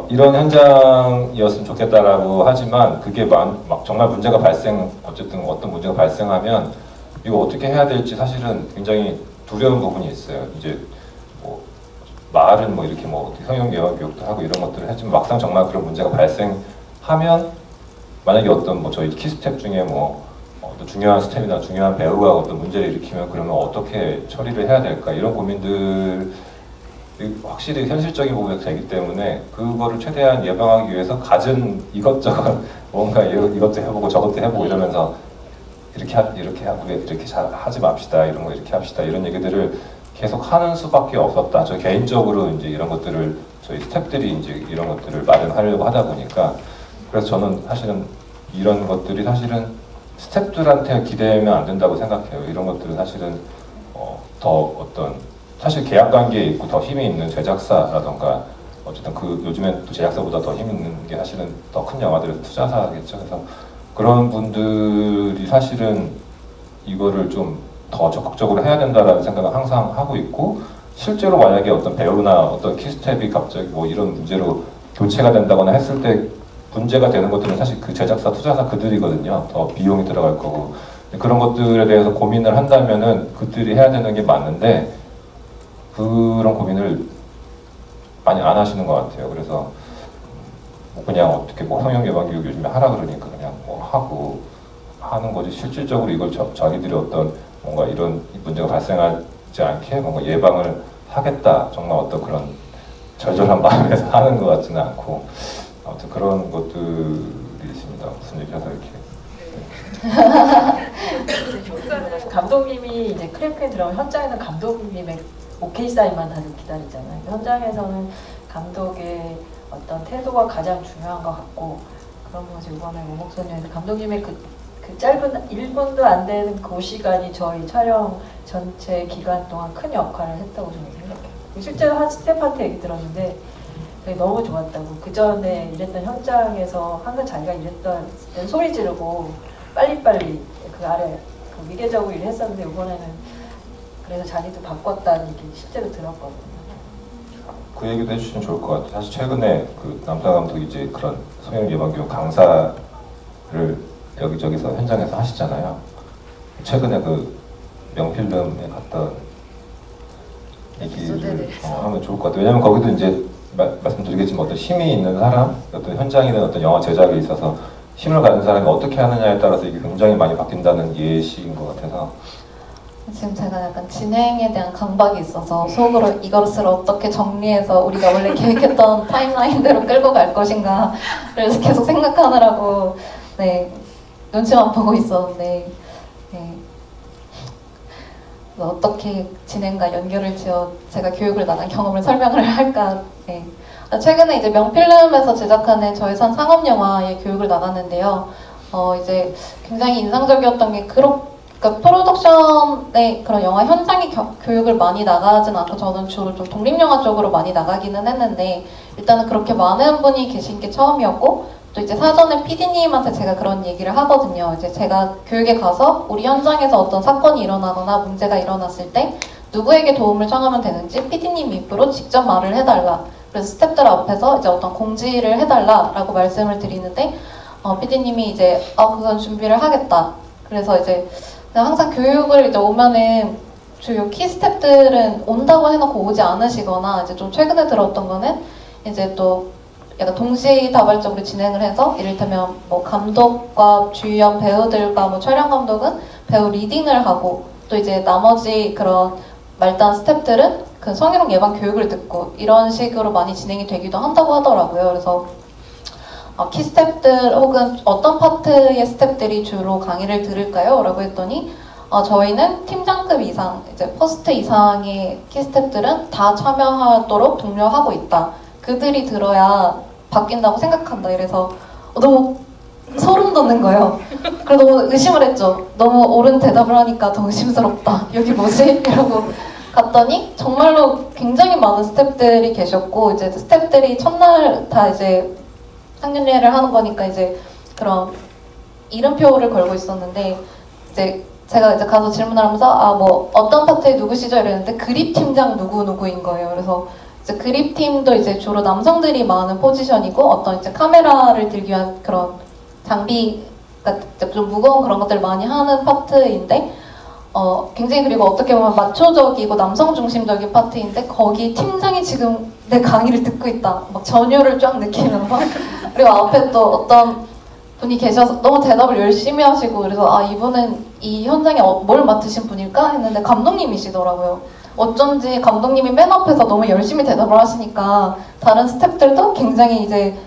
이런 현장이었으면 좋겠다라고 하지만 그게 막 정말 문제가 어쨌든 어떤 문제가 발생하면 이거 어떻게 해야 될지 사실은 굉장히 두려운 부분이 있어요. 이제 뭐 말은 뭐 이렇게 뭐 성형 예방 교육도 하고 이런 것들을 했지만 막상 정말 그런 문제가 발생하면 만약에 어떤 뭐 저희 키스텝 중에 뭐 어떤 중요한 스텝이나 중요한 배우가 어떤 문제를 일으키면 그러면 어떻게 처리를 해야 될까 이런 고민들 확실히 현실적인 부분이 되기 때문에 그거를 최대한 예방하기 위해서 갖은 이것저것 뭔가 이것도 해보고 저것도 해보고 이러면서 이렇게 하고 이렇게 잘 하지 맙시다, 이런 거 이렇게 합시다, 이런 얘기들을 계속 하는 수밖에 없었다. 저 개인적으로 이제 이런 것들을 저희 스태프들이 이제 이런 것들을 마련하려고 하다 보니까 그래서 저는 사실은 이런 것들이 사실은 스태프들한테 기대면 안 된다고 생각해요. 이런 것들은 사실은 더 어떤 사실 계약 관계에 있고 더 힘이 있는 제작사라던가 어쨌든 요즘엔 또 제작사보다 더 힘 있는 게 사실은 더 큰 영화들의 투자사겠죠. 그래서 그런 분들이 사실은 이거를 좀 더 적극적으로 해야 된다라는 생각을 항상 하고 있고 실제로 만약에 어떤 배우나 어떤 키스텝이 갑자기 뭐 이런 문제로 교체가 된다거나 했을 때 문제가 되는 것들은 사실 그 제작사, 투자사 그들이거든요. 더 비용이 들어갈 거고 그런 것들에 대해서 고민을 한다면은 그들이 해야 되는 게 맞는데 그런 고민을 많이 안 하시는 것 같아요. 그래서 뭐 그냥 어떻게 뭐 성형 예방 교육 요즘에 하라 그러니까 그냥 뭐 하고 하는 거지 실질적으로 이걸 자기들이 어떤 뭔가 이런 문제가 발생하지 않게 뭔가 예방을 하겠다 정말 어떤 그런 절절한 마음에서 하는 것 같지는 않고 아무튼 그런 것들이 있습니다. 무슨 얘기 하다 이렇게 감독님이 이제 크래프에 들어가면 현장에는 감독님의 오케이 사인만 다들 기다리잖아요. 현장에서는 감독의 어떤 태도가 가장 중요한 것 같고 그런 것이 이번에 오목소녀에서 감독님의 그 짧은 1분도 안 되는 그 시간이 저희 촬영 전체 기간 동안 큰 역할을 했다고 저는 생각해요. 실제로 한 스태프한테 얘기 들었는데 되게 너무 좋았다고. 그 전에 일했던 현장에서 항상 자기가 일했던 때는 소리 지르고 빨리빨리 그 아래 그 위계적으로 일했었는데 이번에는 그래서 자기도 바꿨다는 얘기 실제로 들었거든요. 그 얘기도 해주시면 좋을 것 같아요. 사실 최근에 그 남사 감독이 이제 그런 성형 예방 교육 강사를 여기저기서 현장에서 하시잖아요. 최근에 그 명필름에 갔던 얘기를 하면 좋을 것 같아요. 왜냐면 거기도 이제 말씀드리겠지만 어떤 힘이 있는 사람, 어떤 현장이나 어떤 영화 제작에 있어서 힘을 가진 사람이 어떻게 하느냐에 따라서 이게 굉장히 많이 바뀐다는 예시인 것 같아서 지금 제가 약간 진행에 대한 강박이 있어서 속으로 이것을 어떻게 정리해서 우리가 원래 계획했던 타임라인대로 끌고 갈 것인가를 계속 생각하느라고 눈치만 보고 있었는데 어떻게 진행과 연결을 지어 제가 교육을 나간 경험을 설명을 할까. 최근에 이제 명필름에서 제작하는 저예산 상업영화의 교육을 나갔는데요. 이제 굉장히 인상적이었던 게 그러니까 프로덕션의 그런 영화 현장의 교육을 많이 나가진 않고 저는 주로 좀 독립영화 쪽으로 많이 나가기는 했는데 일단은 그렇게 많은 분이 계신 게 처음이었고 또 이제 사전에 PD님한테 제가 그런 얘기를 하거든요. 이제 제가 교육에 가서 우리 현장에서 어떤 사건이 일어나거나 문제가 일어났을 때 누구에게 도움을 청하면 되는지 PD님 입으로 직접 말을 해달라. 그래서 스태프들 앞에서 이제 어떤 공지를 해달라라고 말씀을 드리는데 PD님이 이제 그건 준비를 하겠다. 그래서 이제 항상 교육을 이제 오면은 주요 키 스태프들은 온다고 해놓고 오지 않으시거나 이제 좀 최근에 들었던 거는 이제 또 약간 동시다발적으로 진행을 해서 이를테면 뭐 감독과 주연 배우들과 뭐 촬영 감독은 배우 리딩을 하고 또 이제 나머지 그런 말단 스태프들은 그 성희롱 예방 교육을 듣고 이런 식으로 많이 진행이 되기도 한다고 하더라고요. 그래서 키 스태프들 혹은 어떤 파트의 스태프들이 주로 강의를 들을까요? 라고 했더니 저희는 팀장급 이상, 이제 퍼스트 이상의 키 스태프들은 다 참여하도록 독려하고 있다. 그들이 들어야 바뀐다고 생각한다. 이래서 너무 소름 돋는 거예요. 그래서 너무 의심을 했죠. 너무 옳은 대답을 하니까 더 의심스럽다. 여기 뭐지? 이러고 갔더니 정말로 굉장히 많은 스태프들이 계셨고 이제 스태프들이 첫날 다 이제 상견례를 하는 거니까 이제 그런 이름표를 걸고 있었는데 이제 제가 이제 가서 질문을 하면서 뭐 어떤 파트에 누구시죠? 이랬는데 그립팀장 누구누구인 거예요. 그래서 이제 그립팀도 이제 주로 남성들이 많은 포지션이고 어떤 이제 카메라를 들기 위한 그런 장비가 좀 무거운 그런 것들을 많이 하는 파트인데 굉장히 그리고 어떻게 보면 마초적이고 남성 중심적인 파트인데 거기 팀장이 지금 내 강의를 듣고 있다. 막 전율을 쫙 느끼면서 그리고 앞에 또 어떤 분이 계셔서 너무 대답을 열심히 하시고 그래서 이분은 이 현장에 뭘 맡으신 분일까 했는데 감독님이시더라고요. 어쩐지 감독님이 맨 앞에서 너무 열심히 대답을 하시니까 다른 스태프들도 굉장히 이제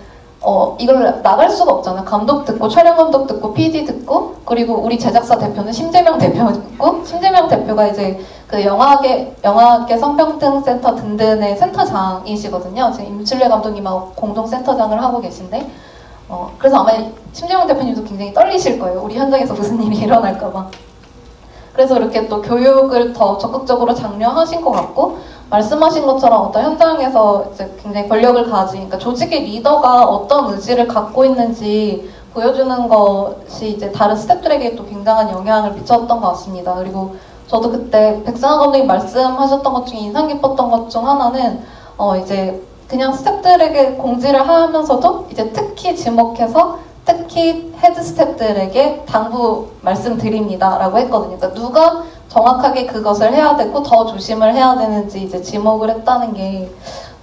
이걸 나갈 수가 없잖아요. 감독 듣고 촬영 감독 듣고 PD 듣고 그리고 우리 제작사 대표는 심재명 대표고 심재명 대표가 이제 그 영화계 성평등 센터 든든의 센터장이시거든요. 지금 임춘례 감독님하고 공동 센터장을 하고 계신데 그래서 아마 심재명 대표님도 굉장히 떨리실 거예요. 우리 현장에서 무슨 일이 일어날까봐. 그래서 이렇게 또 교육을 더 적극적으로 장려하신 것 같고 말씀하신 것처럼 어떤 현장에서 이제 굉장히 권력을 가진 그러니까 조직의 리더가 어떤 의지를 갖고 있는지 보여주는 것이 이제 다른 스태프들에게 또 굉장한 영향을 미쳤던 것 같습니다. 그리고 저도 그때 백승환 감독님 말씀하셨던 것 중에 인상 깊었던 것 중 하나는 이제 그냥 스태프들에게 공지를 하면서도 이제 특히 지목해서 특히 헤드 스태프들에게 당부 말씀드립니다 라고 했거든요. 그러니까 누가 정확하게 그것을 해야 되고 더 조심을 해야 되는지 이제 지목을 했다는 게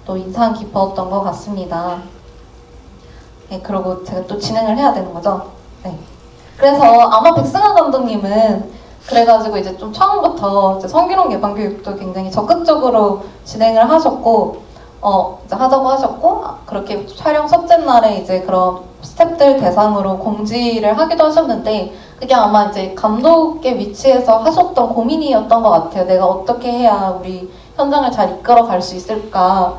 또 인상 깊었던 것 같습니다. 네, 그리고 제가 또 진행을 해야 되는 거죠. 네. 그래서 아마 백승환 감독님은 그래가지고 이제 좀 처음부터 이제 성희롱 예방 교육도 굉장히 적극적으로 진행을 하셨고 이제 하자고 하셨고 그렇게 촬영 첫째 날에 이제 그런 스태프들 대상으로 공지를 하기도 하셨는데 그게 아마 이제 감독의 위치에서 하셨던 고민이었던 것 같아요. 내가 어떻게 해야 우리 현장을 잘 이끌어 갈 수 있을까.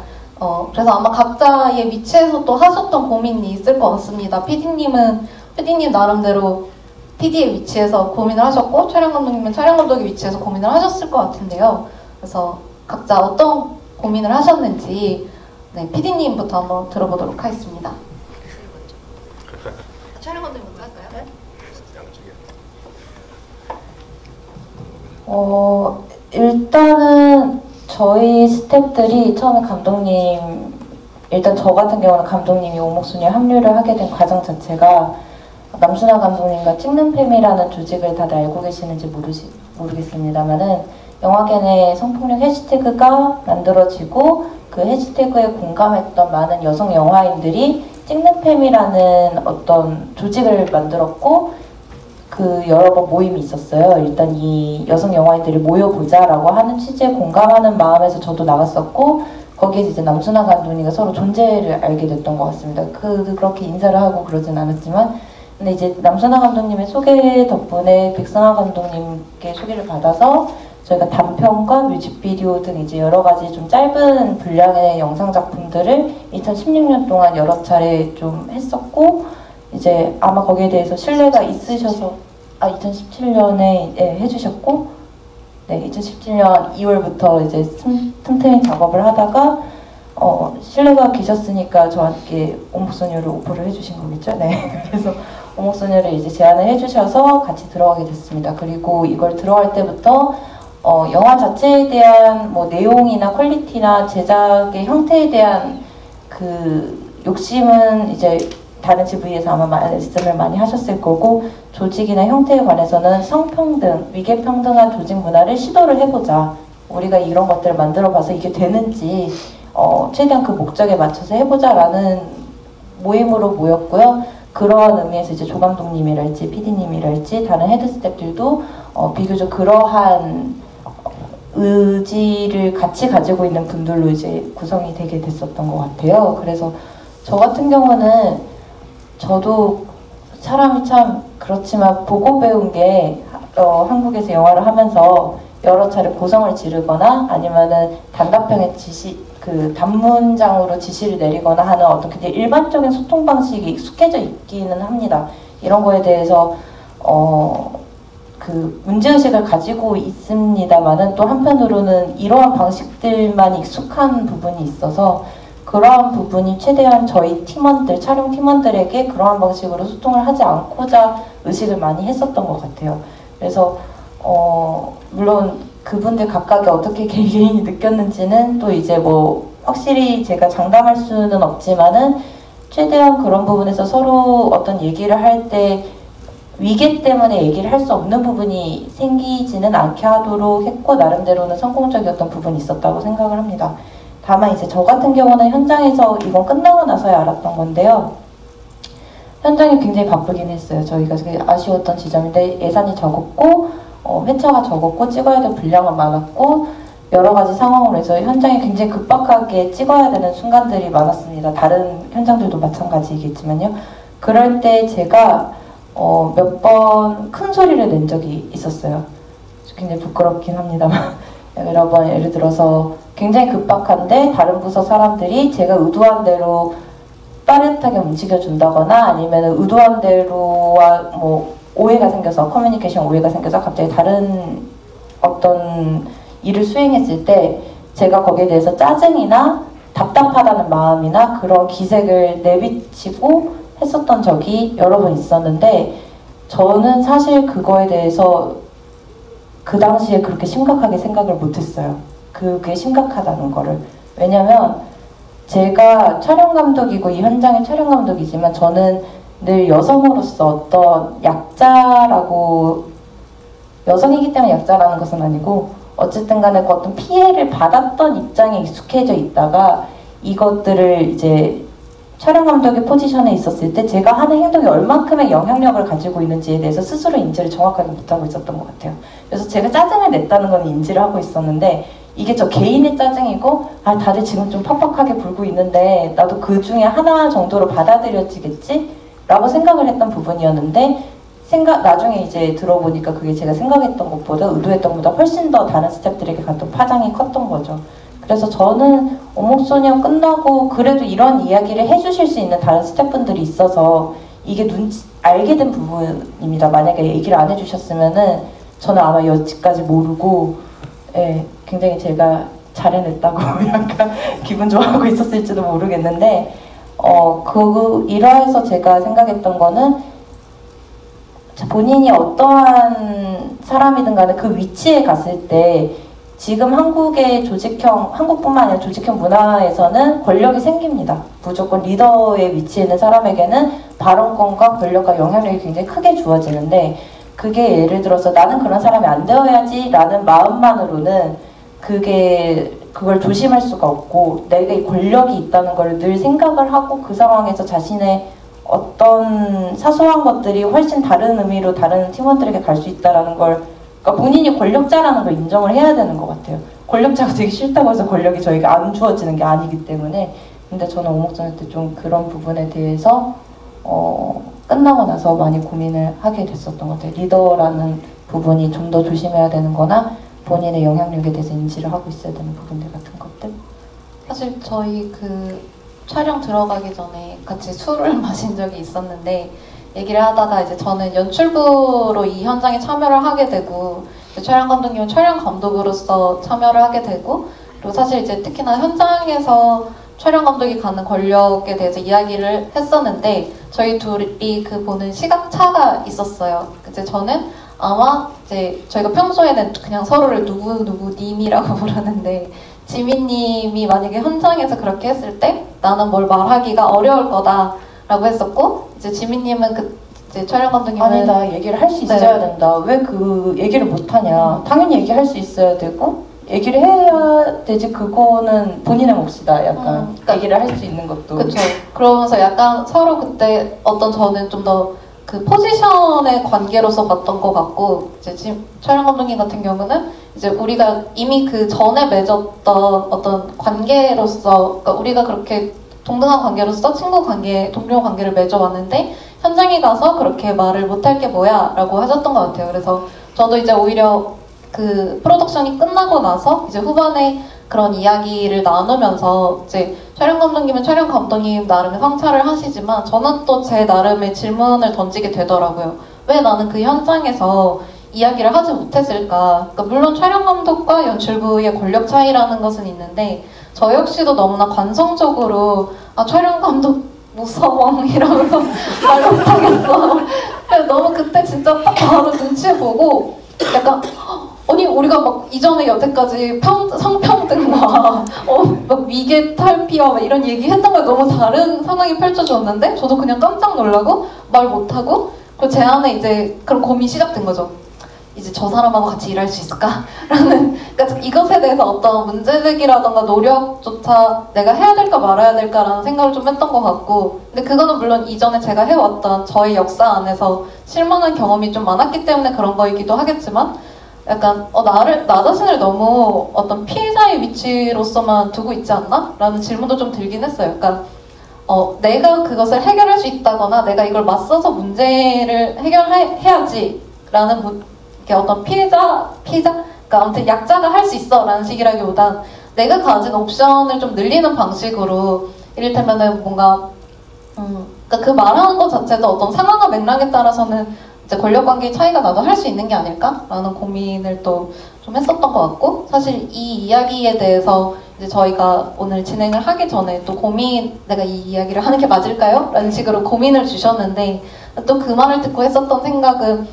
그래서 아마 각자의 위치에서 또 하셨던 고민이 있을 것 같습니다. PD님 나름대로 PD의 위치에서 고민을 하셨고 촬영 감독님은 촬영 감독의 위치에서 고민을 하셨을 것 같은데요. 그래서 각자 어떤 고민을 하셨는지 네, PD님부터 한번 들어보도록 하겠습니다. 촬영 감독님 먼저 할까요? 일단은 저희 스태프들이 처음에 감독님 일단 저 같은 경우는 감독님이 오목소녀에 합류를 하게 된 과정 자체가 남순아 감독님과 찍는팸이라는 조직을 다들 알고 계시는지 모르겠습니다만은 영화계내 성폭력 해시태그가 만들어지고 그 해시태그에 공감했던 많은 여성 영화인들이 찍는팸이라는 어떤 조직을 만들었고 그 여러 번 모임이 있었어요. 일단 이 여성 영화인들이 모여보자라고 하는 취지에 공감하는 마음에서 저도 나갔었고 거기에서 이제 남순아 감독님과 서로 존재를 알게 됐던 것 같습니다. 그렇게 인사를 하고 그러진 않았지만 근데 이제 남순아 감독님의 소개 덕분에 백승환 감독님께 소개를 받아서 저희가 단편과 뮤직비디오 등 이제 여러 가지 좀 짧은 분량의 영상 작품들을 2016년 동안 여러 차례 좀 했었고 이제 아마 거기에 대해서 신뢰가 있으셔서 2017년에 해주셨고, 네, 2017년 2월부터 이제 틈틈이 작업을 하다가 신뢰가 계셨으니까 저한테 오목소녀를 오퍼를 해주신 거겠죠? 네, 그래서 오목소녀를 이제 제안을 해주셔서 같이 들어가게 됐습니다. 그리고 이걸 들어갈 때부터 영화 자체에 대한 뭐 내용이나 퀄리티나 제작의 형태에 대한 그 욕심은 이제 다른 GV에서 아마 말씀을 많이 하셨을 거고, 조직이나 형태에 관해서는 성평등, 위계평등한 조직 문화를 시도를 해보자. 우리가 이런 것들을 만들어봐서 이게 되는지 최대한 그 목적에 맞춰서 해보자라는 모임으로 모였고요. 그러한 의미에서 이제 조 감독님이랄지 PD님이랄지 다른 헤드 스태프들도 비교적 그러한 의지를 같이 가지고 있는 분들로 이제 구성이 되게 됐었던 것 같아요. 그래서 저 같은 경우는 저도 사람이 참 그렇지만 보고 배운 게 한국에서 영화를 하면서 여러 차례 고성을 지르거나 아니면은 단답형의 단문장으로 지시를 내리거나 하는 어떤 굉장히 일반적인 소통 방식이 익숙해져 있기는 합니다. 이런 거에 대해서 그 문제의식을 가지고 있습니다만은 또 한편으로는 이러한 방식들만 익숙한 부분이 있어서 그러한 부분이 최대한 저희 팀원들, 촬영 팀원들에게 그러한 방식으로 소통을 하지 않고자 의식을 많이 했었던 것 같아요. 그래서 물론 그분들 각각이 어떻게 개개인이 느꼈는지는 또 이제 뭐 확실히 제가 장담할 수는 없지만은 최대한 그런 부분에서 서로 어떤 얘기를 할 때 위계 때문에 얘기를 할 수 없는 부분이 생기지는 않게 하도록 했고, 나름대로는 성공적이었던 부분이 있었다고 생각을 합니다. 다만 이제 저 같은 경우는 현장에서 이건 끝나고 나서야 알았던 건데요. 현장이 굉장히 바쁘긴 했어요. 저희가 되게 아쉬웠던 지점인데 예산이 적었고 회차가 적었고 찍어야 될 분량은 많았고 여러 가지 상황으로 해서 현장이 굉장히 급박하게 찍어야 되는 순간들이 많았습니다. 다른 현장들도 마찬가지겠지만요. 그럴 때 제가 몇 번 큰 소리를 낸 적이 있었어요. 굉장히 부끄럽긴 합니다만 여러 번 예를 들어서 굉장히 급박한데 다른 부서 사람들이 제가 의도한 대로 빠릿하게 움직여준다거나 아니면 의도한 대로와 뭐 오해가 생겨서 커뮤니케이션 오해가 생겨서 갑자기 다른 어떤 일을 수행했을 때 제가 거기에 대해서 짜증이나 답답하다는 마음이나 그런 기색을 내비치고 했었던 적이 여러 번 있었는데 저는 사실 그거에 대해서 그 당시에 그렇게 심각하게 생각을 못했어요. 그게 심각하다는 거를. 왜냐면 제가 촬영 감독이고 이 현장의 촬영 감독이지만 저는 늘 여성으로서 어떤 약자라고, 여성이기 때문에 약자라는 것은 아니고 어쨌든 간에 그 어떤 피해를 받았던 입장에 익숙해져 있다가 이것들을 이제 촬영 감독의 포지션에 있었을 때 제가 하는 행동이 얼만큼의 영향력을 가지고 있는지에 대해서 스스로 인지를 정확하게 못하고 있었던 것 같아요. 그래서 제가 짜증을 냈다는 건 인지를 하고 있었는데 이게 저 개인의 짜증이고 다들 지금 좀 퍽퍽하게 불고 있는데 나도 그 중에 하나 정도로 받아들여지겠지? 라고 생각을 했던 부분이었는데 나중에 이제 들어보니까 그게 제가 생각했던 것보다 의도했던 것보다 훨씬 더 다른 스태프들에게 갔던 파장이 컸던 거죠. 그래서 저는 오목소녀 끝나고 그래도 이런 이야기를 해주실 수 있는 다른 스태프분들이 있어서 이게 알게 된 부분입니다. 만약에 얘기를 안 해주셨으면은 저는 아마 여지까지 모르고 굉장히 제가 잘해냈다고 약간 기분 좋아하고 있었을지도 모르겠는데 이러해서 제가 생각했던 거는 본인이 어떠한 사람이든 간에 그 위치에 갔을 때 지금 한국뿐만 아니라 조직형 문화에서는 권력이 생깁니다. 무조건 리더의 위치에 있는 사람에게는 발언권과 권력과 영향력이 굉장히 크게 주어지는데 그게 예를 들어서 나는 그런 사람이 안 되어야지 라는 마음만으로는 그걸 조심할 수가 없고 내가 이 권력이 있다는 걸 늘 생각을 하고 그 상황에서 자신의 어떤 사소한 것들이 훨씬 다른 의미로 다른 팀원들에게 갈 수 있다는 걸, 그러니까 본인이 권력자라는 걸 인정을 해야 되는 것 같아요. 권력자가 되기 싫다고 해서 권력이 저희가 안 주어지는 게 아니기 때문에. 근데 저는 오목소녀 때 좀 그런 부분에 대해서 끝나고 나서 많이 고민을 하게 됐었던 것 같아요. 리더라는 부분이 좀 더 조심해야 되는 거나 본인의 영향력에 대해서 인지를 하고 있어야 되는 부분들 같은 것들. 사실 저희 그 촬영 들어가기 전에 같이 술을 마신 적이 있었는데 얘기를 하다가 이제 저는 연출부로 이 현장에 참여를 하게 되고 이제 촬영 감독님은 촬영 감독으로서 참여를 하게 되고 그리고 사실 이제 특히나 현장에서 촬영 감독이 갖는 권력에 대해서 이야기를 했었는데 저희 둘이 그 보는 시각 차가 있었어요. 이제 저는 아마 이제 저희가 평소에는 그냥 서로를 누구님이라고 부르는데 지민님이 만약에 현장에서 그렇게 했을 때 나는 뭘 말하기가 어려울 거다라고 했었고 이제 지민님은 이제 촬영 감독님은 아니다, 얘기를 할 수 있어야 된다. 왜 그 얘기를 못 하냐? 당연히 얘기할 수 있어야 되고 얘기를 해야 되지. 그거는 본인의 몫이다. 약간 그러니까 얘기를 할 수 있는 것도. 그렇죠. 그러면서 약간 서로 그때 저는 좀 더 그 포지션의 관계로서 봤던 것 같고 이제 지금 촬영 감독님 같은 경우는 이제 우리가 이미 그 전에 맺었던 어떤 관계로서 그러니까 우리가 그렇게 동등한 관계로서 친구 관계, 동료 관계를 맺어왔는데 현장에 가서 그렇게 말을 못할 게 뭐야 라고 하셨던 것 같아요. 그래서 저도 이제 오히려 그 프로덕션이 끝나고 나서 이제 후반에 그런 이야기를 나누면서 이제 촬영 감독님은 촬영 감독님 나름의 성찰을 하시지만 저는 또 제 나름의 질문을 던지게 되더라고요. 왜 나는 그 현장에서 이야기를 하지 못했을까? 그러니까 물론 촬영 감독과 연출부의 권력 차이라는 것은 있는데 저 역시도 너무나 관성적으로 촬영 감독 무서워 이러면서 말 못하겠어. 그래서 너무 그때 진짜 딱 바로 눈치 보고 약간 아니 우리가 막 이전에 여태까지 성평등과 막 위계 탈피와 막 이런 얘기 했던 거 너무 다른 상황이 펼쳐졌는데 저도 그냥 깜짝 놀라고 말 못하고 그리고 제 안에 이제 그런 고민이 시작된 거죠. 이제 저 사람하고 같이 일할 수 있을까? 라는 그러니까 이것에 대해서 어떤 문제제기라던가 노력조차 내가 해야 될까 말아야 될까라는 생각을 좀 했던 것 같고 근데 그거는 물론 이전에 제가 해왔던 저의 역사 안에서 실망한 경험이 좀 많았기 때문에 그런 거이기도 하겠지만 약간 나 자신을 너무 어떤 피해자의 위치로서만 두고 있지 않나? 라는 질문도 좀 들긴 했어요. 그러니까 내가 그것을 해결할 수 있다거나 내가 이걸 맞서서 문제를 해결해야지 라는 어떤 피해자? 그러니까 아무튼 약자가 할 수 있어 라는 식이라기보단 내가 가진 옵션을 좀 늘리는 방식으로 이를테면은 뭔가 그러니까 그 말하는 것 자체도 어떤 상황과 맥락에 따라서는 이제 권력관계의 차이가 나도 할 수 있는 게 아닐까라는 고민을 또 좀 했었던 것 같고 사실 이 이야기에 대해서 이제 저희가 오늘 진행을 하기 전에 또 내가 이 이야기를 하는 게 맞을까요? 라는 식으로 고민을 주셨는데 또 그 말을 듣고 했었던 생각은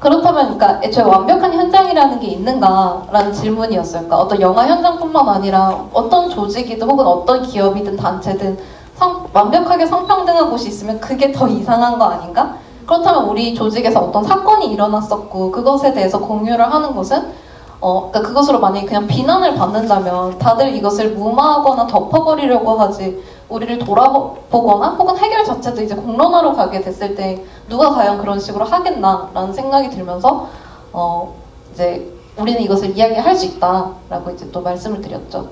그렇다면 그러니까 애초에 완벽한 현장이라는 게 있는가라는 질문이었어요. 그러니까 어떤 영화 현장뿐만 아니라 어떤 조직이든 혹은 어떤 기업이든 단체든 완벽하게 성평등한 곳이 있으면 그게 더 이상한 거 아닌가? 그렇다면 우리 조직에서 어떤 사건이 일어났었고 그것에 대해서 공유를 하는 것은 그러니까 그것으로 만약에 그냥 비난을 받는다면 다들 이것을 무마하거나 덮어버리려고 하지 우리를 돌아보거나 혹은 해결 자체도 이제 공론화로 가게 됐을 때 누가 과연 그런 식으로 하겠나라는 생각이 들면서 이제 우리는 이것을 이야기할 수 있다라고 이제 또 말씀을 드렸죠.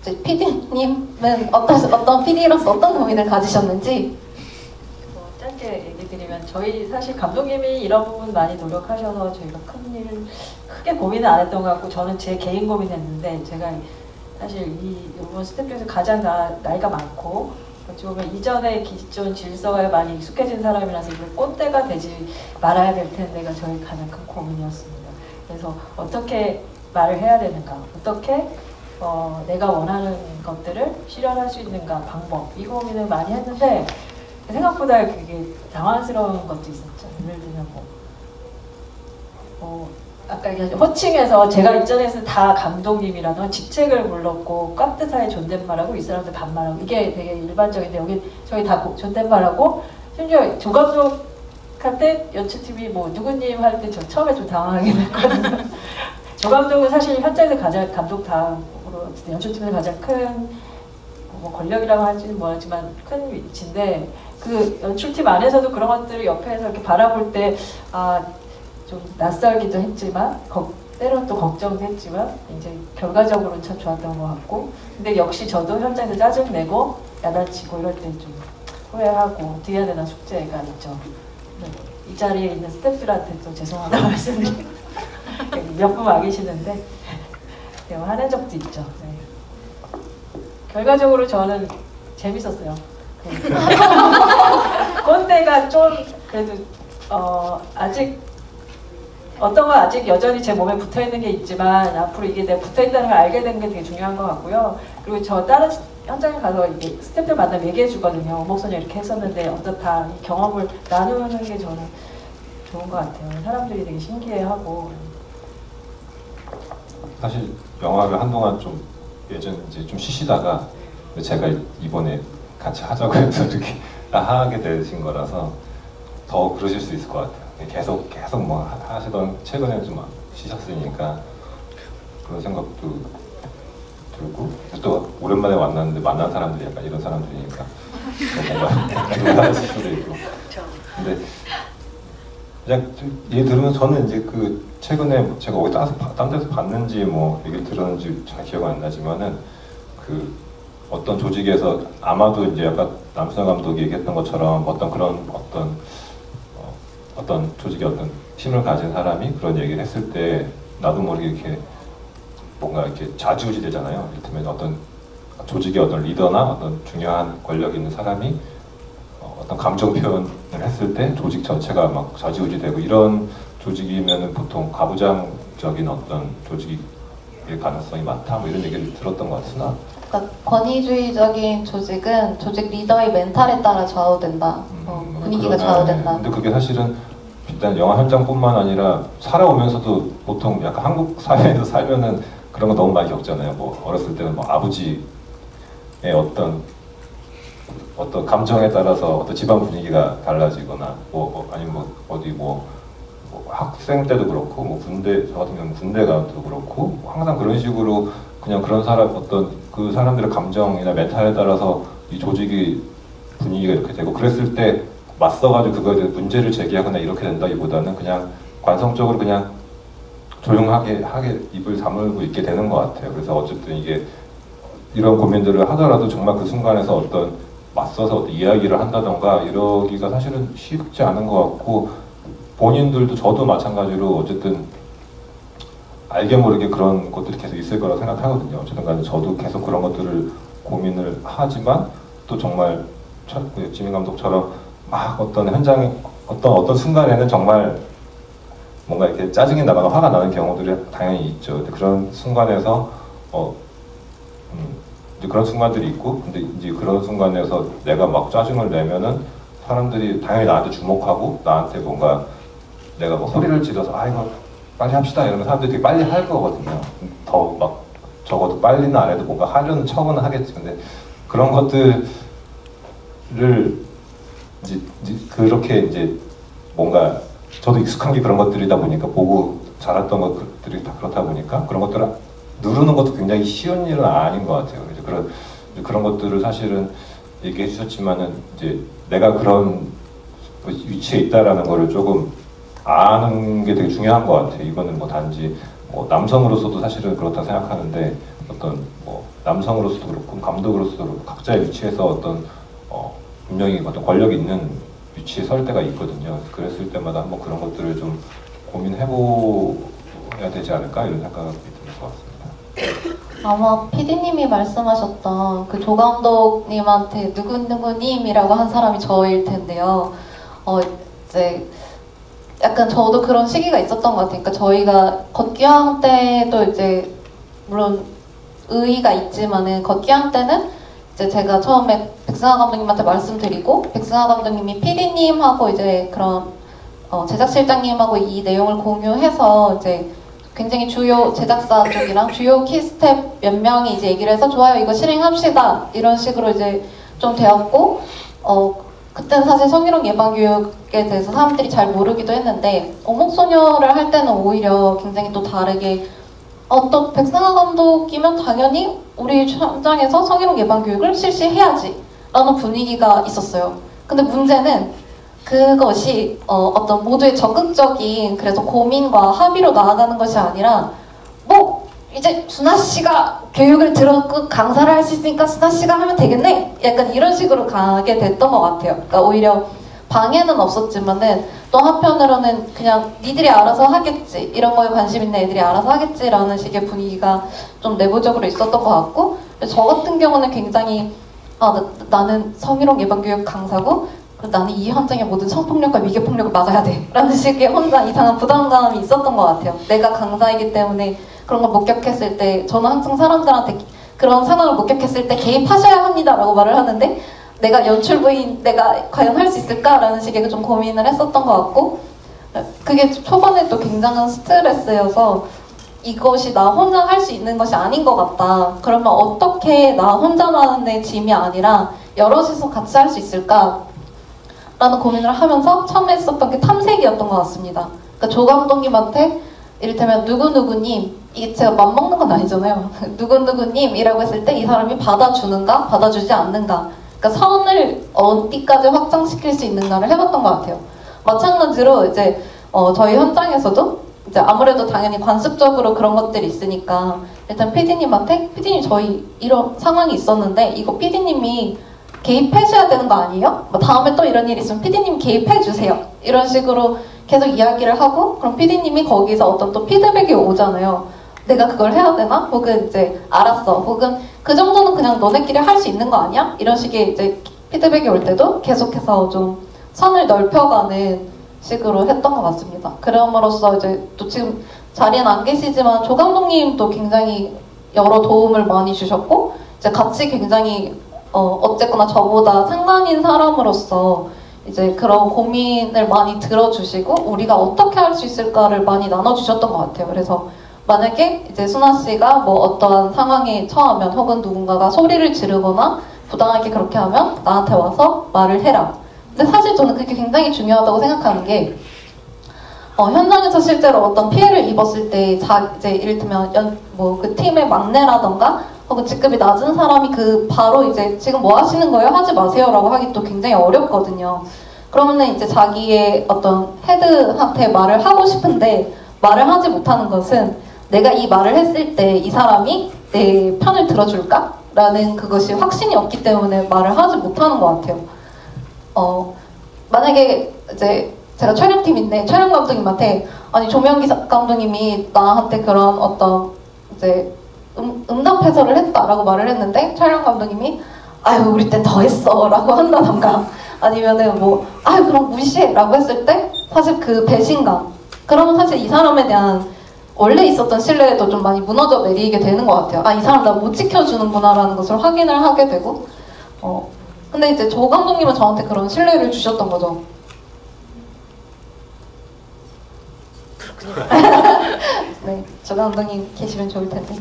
이제 PD님은 어떤 PD로서 어떤 고민을 가지셨는지 짧게 얘기 드리면 저희 사실 감독님이 이런 부분 많이 노력하셔서 저희가 크게 고민을 안 했던 것 같고 저는 제 개인 고민했는데 제가 사실 이번 스텝 중에서 가장 나이가 많고 어찌 보면 이전에 기존 질서가 많이 익숙해진 사람이라서 이걸 꼰대가 되지 말아야 될 텐데가 저희 가장 큰 고민이었습니다. 그래서 어떻게 말을 해야 되는가, 어떻게 내가 원하는 것들을 실현할 수 있는가 방법 이 고민을 많이 했는데 생각보다 그게 당황스러운 것도 있었죠. 예를 들면 아까 호칭에서 제가 이전에는 다 감독님이라던 직책을 불렀고 깍듯하게 존댓말하고 이 사람들 반말하고 이게 되게 일반적인데 여기 저희 다 존댓말하고 심지어 조감독한테 연출팀이 누구님 할 때 저 처음에 좀 당황하게 됐거든요. 조감독은 사실 현장에서 가장 감독 다음으로 연출팀에서 가장 큰 권력이라고 할지는 모르지만 큰 위치인데 그 연출팀 안에서도 그런 것들을 옆에서 이렇게 바라볼 때 좀 낯설기도 했지만 때로는 또 걱정도 했지만 이제 결과적으로는 참 좋았던 것 같고 근데 역시 저도 현장에서 짜증내고 야단치고 이럴 때 좀 후회하고 어떻게 해야 되나 숙제가 있죠. 이 자리에 있는 스태프들한테 또 죄송하다고 말씀드리고 몇 분 와 계시는데 화낸 적도 있죠. 네. 결과적으로 저는 재밌었어요. 꼰대가 좀 그래도 아직 어떤 건 아직 여전히 제 몸에 붙어 있는 게 있지만 앞으로 이게 내가 붙어 있다는 걸 알게 되는 게 되게 중요한 것 같고요. 그리고 저 다른 현장에 가서 이게 스태프들 만나면 얘기해 주거든요. 오목소녀 이렇게 했었는데 어떻다. 이 경험을 나누는 게 저는 좋은 것 같아요. 사람들이 되게 신기해하고. 사실 영화를 한동안 좀 예전 이제 좀 쉬시다가 제가 이번에 같이 하자고 해서 이렇게 하게 되신 거라서 더 그러실 수 있을 것 같아요. 계속 뭐 하시던 최근에 좀 쉬셨으니까 그런 생각도 들고 또 오랜만에 만났는데 만난 사람들이 약간 이런 사람들이니까 뭔가 놀라실 수도 있고. 근데 그냥 얘기 들으면 저는 이제 그 최근에 제가 어디 딴 데서 봤는지 뭐 얘기를 들었는지 잘 기억은 안 나지만은 그 어떤 조직에서 아마도 이제 약간 남순 감독이 얘기했던 것처럼 어떤 그런 어떤 조직의 어떤 힘을 가진 사람이 그런 얘기를 했을 때 나도 모르게 이렇게 뭔가 이렇게 좌지우지 되잖아요. 이를테면 어떤 조직의 어떤 리더나 어떤 중요한 권력 있는 사람이 어떤 감정 표현을 했을 때 조직 전체가 막 좌지우지 되고 이런 조직이면은 보통 가부장적인 어떤 조직일 가능성이 많다 뭐 이런 얘기를 들었던 것 같으나 그러니까 권위주의적인 조직은 조직 리더의 멘탈에 따라 좌우된다. 분위기가 좌우된다. 근데 그게 사실은 일단 영화 현장뿐만 아니라 살아오면서도 보통 약간 한국 사회에서 살면은 그런 거 너무 많이 겪잖아요. 뭐 어렸을 때는 뭐 아버지의 어떤 감정에 따라서 어떤 집안 분위기가 달라지거나 아니면 뭐 어디 뭐 학생 때도 그렇고 뭐 군대 저 같은 경우는 군대 가도 그렇고 뭐 항상 그런 식으로 그냥 그런 사람 어떤 그 사람들의 감정이나 멘탈에 따라서 이 조직이 분위기가 이렇게 되고 그랬을 때 맞서가지고 그거에 대해서 문제를 제기하거나 이렇게 된다기보다는 그냥 관성적으로 그냥 조용하게 입을 다물고 있게 되는 것 같아요. 그래서 어쨌든 이게 이런 고민들을 하더라도 정말 그 순간에서 어떤 맞서서 어떤 이야기를 한다던가 이러기가 사실은 쉽지 않은 것 같고 본인들도 저도 마찬가지로 어쨌든 알게 모르게 그런 것들이 계속 있을 거라고 생각하거든요. 어쨌든 간에 저도 계속 그런 것들을 고민을 하지만 또 정말 지민 감독처럼 막 어떤 현장에 어떤 순간에는 정말 뭔가 이렇게 짜증이 나거나 화가 나는 경우들이 당연히 있죠. 근데 그런 순간에서 이제 그런 순간들이 있고, 근데 이제 그런 순간에서 내가 막 짜증을 내면은 사람들이 당연히 나한테 주목하고 나한테 뭔가 내가 뭐 소리를 지르서 이거 빨리 합시다 이러면 사람들이 되게 빨리 할 거거든요. 더 막 적어도 빨리는 안 해도 뭔가 하려는 척은 하겠지. 근데 그런 것들을 이제 그렇게 이제 뭔가 저도 익숙한 게 그런 것들이다 보니까 보고 자랐던 것들이 다 그렇다 보니까 그런 것들을 누르는 것도 굉장히 쉬운 일은 아닌 것 같아요. 그런 것들을 사실은 얘기해 주셨지만은 이제 내가 그런 위치에 있다라는 거를 조금 아는 게 되게 중요한 것 같아요. 이거는 뭐 단지 뭐 남성으로서도 사실은 그렇다 생각하는데 어떤 뭐 남성으로서도 그렇고 감독으로서도 그렇고 각자의 위치에서 어떤 분명히 어떤 권력이 있는 위치에 설 때가 있거든요. 그랬을 때마다 한번 그런 것들을 좀 고민해봐야 되지 않을까 이런 생각이 드는 것 같습니다. 아마 PD님이 말씀하셨던 그 조 감독님한테 누구님이라고 한 사람이 저일 텐데요. 이제 약간 저도 그런 시기가 있었던 것 같아요. 그러니까 저희가 걷기왕 때도 이제 물론 의의가 있지만은 걷기왕 때는 이제 제가 처음에 백승하 감독님한테 말씀드리고 백승하 감독님이 PD님하고 이제 그런 제작실장님하고 이 내용을 공유해서 이제 굉장히 주요 제작사 쪽이랑 주요 키스텝 몇 명이 이제 얘기를 해서 좋아요 이거 실행합시다 이런 식으로 이제 좀 되었고 그때는 사실 성희롱 예방 교육에 대해서 사람들이 잘 모르기도 했는데 어목소녀를 할 때는 오히려 굉장히 또 다르게 또 백승하 감독이면 당연히 우리 현장에서 성희롱 예방 교육을 실시해야지 라는 분위기가 있었어요. 근데 문제는 그것이 어떤 모두의 적극적인 그래서 고민과 합의로 나아가는 것이 아니라 뭐 이제 준하 씨가 교육을 들었고 강사를 할 수 있으니까 준하 씨가 하면 되겠네 약간 이런 식으로 가게 됐던 것 같아요. 그러니까 오히려 방해는 없었지만은 또 한편으로는 그냥 니들이 알아서 하겠지 이런 거에 관심 있는 애들이 알아서 하겠지라는 식의 분위기가 좀 내부적으로 있었던 것 같고 저 같은 경우는 굉장히 나는 성희롱 예방교육 강사고 그래서 나는 이 현장의 모든 성폭력과 위계폭력을 막아야 돼 라는 식의 혼자 이상한 부담감이 있었던 것 같아요. 내가 강사이기 때문에 그런 걸 목격했을 때 저는 항상 사람들한테 그런 상황을 목격했을 때 개입하셔야 합니다 라고 말을 하는데 내가 연출부인 내가 과연 할 수 있을까라는 식의 좀 고민을 했었던 것 같고 그게 초반에 또 굉장한 스트레스여서 이것이 나 혼자 할 수 있는 것이 아닌 것 같다. 그러면 어떻게 나 혼자만의 짐이 아니라 여럿이서 같이 할 수 있을까? 라는 고민을 하면서 처음에 했었던 게 탐색이었던 것 같습니다. 그러니까 조 감독님한테 이를테면 누구누구님, 이게 제가 맘먹는 건 아니잖아요. 누구누구님이라고 했을 때 이 사람이 받아주는가, 받아주지 않는가. 그러니까 선을 어디까지 확장시킬 수 있는가를 해봤던 것 같아요. 마찬가지로 이제 저희 현장에서도 이제 아무래도 당연히 관습적으로 그런 것들이 있으니까 일단 PD님한테 PD님 저희 이런 상황이 있었는데 이거 PD님이 개입해줘야 되는 거 아니에요? 뭐 다음에 또 이런 일이 있으면 PD님 개입해주세요. 이런 식으로 계속 이야기를 하고 그럼 PD님이 거기서 어떤 또 피드백이 오잖아요. 내가 그걸 해야 되나? 혹은 이제 알았어. 혹은 그 정도는 그냥 너네끼리 할 수 있는 거 아니야? 이런 식의 이제 피드백이 올 때도 계속해서 좀 선을 넓혀가는 식으로 했던 것 같습니다. 그럼으로써 이제 또 지금 자리는 안 계시지만 조 감독님도 굉장히 여러 도움을 많이 주셨고 이제 같이 굉장히 어쨌거나 저보다 상관인 사람으로서 이제 그런 고민을 많이 들어주시고 우리가 어떻게 할 수 있을까를 많이 나눠주셨던 것 같아요. 그래서 만약에 이제 순아 씨가 뭐 어떠한 상황에 처하면 혹은 누군가가 소리를 지르거나 부당하게 그렇게 하면 나한테 와서 말을 해라. 근데 사실 저는 그게 굉장히 중요하다고 생각하는 게 현장에서 실제로 어떤 피해를 입었을 때 이제 이를테면 뭐 그 팀의 막내라던가 혹은 직급이 낮은 사람이 바로 이제 지금 뭐 하시는 거예요? 하지 마세요라고 하기 또 굉장히 어렵거든요. 그러면은 이제 자기의 어떤 헤드한테 말을 하고 싶은데 말을 하지 못하는 것은 내가 이 말을 했을 때 이 사람이 내 편을 들어줄까? 라는 그것이 확신이 없기 때문에 말을 하지 못하는 것 같아요. 만약에 이제 제가 촬영팀인데 촬영 감독님한테 아니 조명기 감독님이 나한테 그런 어떤 이제 음담 패설을 했다라고 말을 했는데 촬영 감독님이 아유 우리 땐 더 했어 라고 한다던가 아니면은 뭐 아유 그럼 무시해 라고 했을 때 사실 그 배신감 그러면 사실 이 사람에 대한 원래 있었던 신뢰도 좀 많이 무너져 내리게 되는 것 같아요. 아 이 사람 나 못 지켜주는구나 라는 것을 확인을 하게 되고 근데 이제 조 감독님은 저한테 그런 신뢰를 주셨던 거죠. 네, 조 감독님 계시면 좋을 텐데.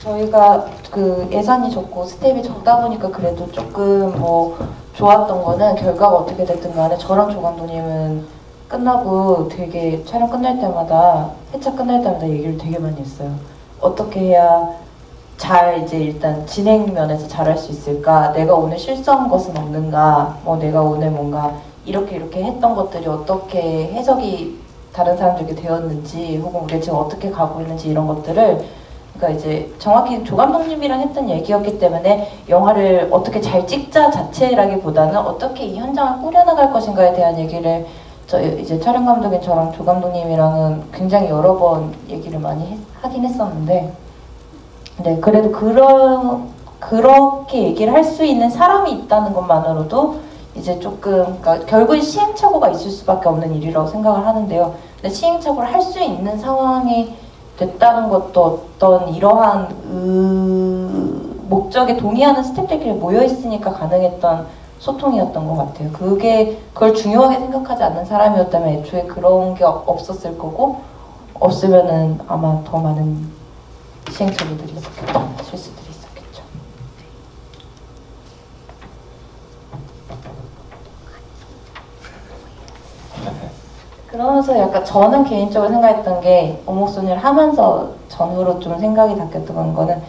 저희가 그 예산이 적고 스텝이 적다 보니까 그래도 조금 뭐 좋았던 거는 결과가 어떻게 됐든 간에 저랑 조 감독님은 끝나고 되게 촬영 끝날 때마다 회차 끝날 때마다 얘기를 되게 많이 했어요. 어떻게 해야 잘 이제 일단 진행 면에서 잘할 수 있을까? 내가 오늘 실수한 것은 없는가? 뭐 내가 오늘 뭔가 이렇게 했던 것들이 어떻게 해석이 다른 사람들에게 되었는지 혹은 우리가 지금 어떻게 가고 있는지 이런 것들을 그러니까 이제 정확히 조 감독님이랑 했던 얘기였기 때문에 영화를 어떻게 잘 찍자 자체라기보다는 어떻게 이 현장을 꾸려나갈 것인가에 대한 얘기를 이제 촬영 감독인 저랑 조 감독님이랑은 굉장히 여러 번 얘기를 많이 하긴 했었는데 네 그래도 그렇게 얘기를 할 수 있는 사람이 있다는 것만으로도 이제 조금 그러니까 결국엔 시행착오가 있을 수밖에 없는 일이라고 생각을 하는데요. 근데 시행착오를 할 수 있는 상황이 됐다는 것도 어떤 이러한 목적에 동의하는 스태프들끼리 모여있으니까 가능했던 소통이었던 것 같아요. 그걸 중요하게 생각하지 않는 사람이었다면 애초에 그런 게 없었을 거고 없으면은 아마 더 많은 시행착오들이 있었겠죠. 실수들이 있었겠죠. 그러면서 약간 저는 개인적으로 생각했던 게 오목소니를 하면서 전후로 좀 생각이 바뀌었던 거는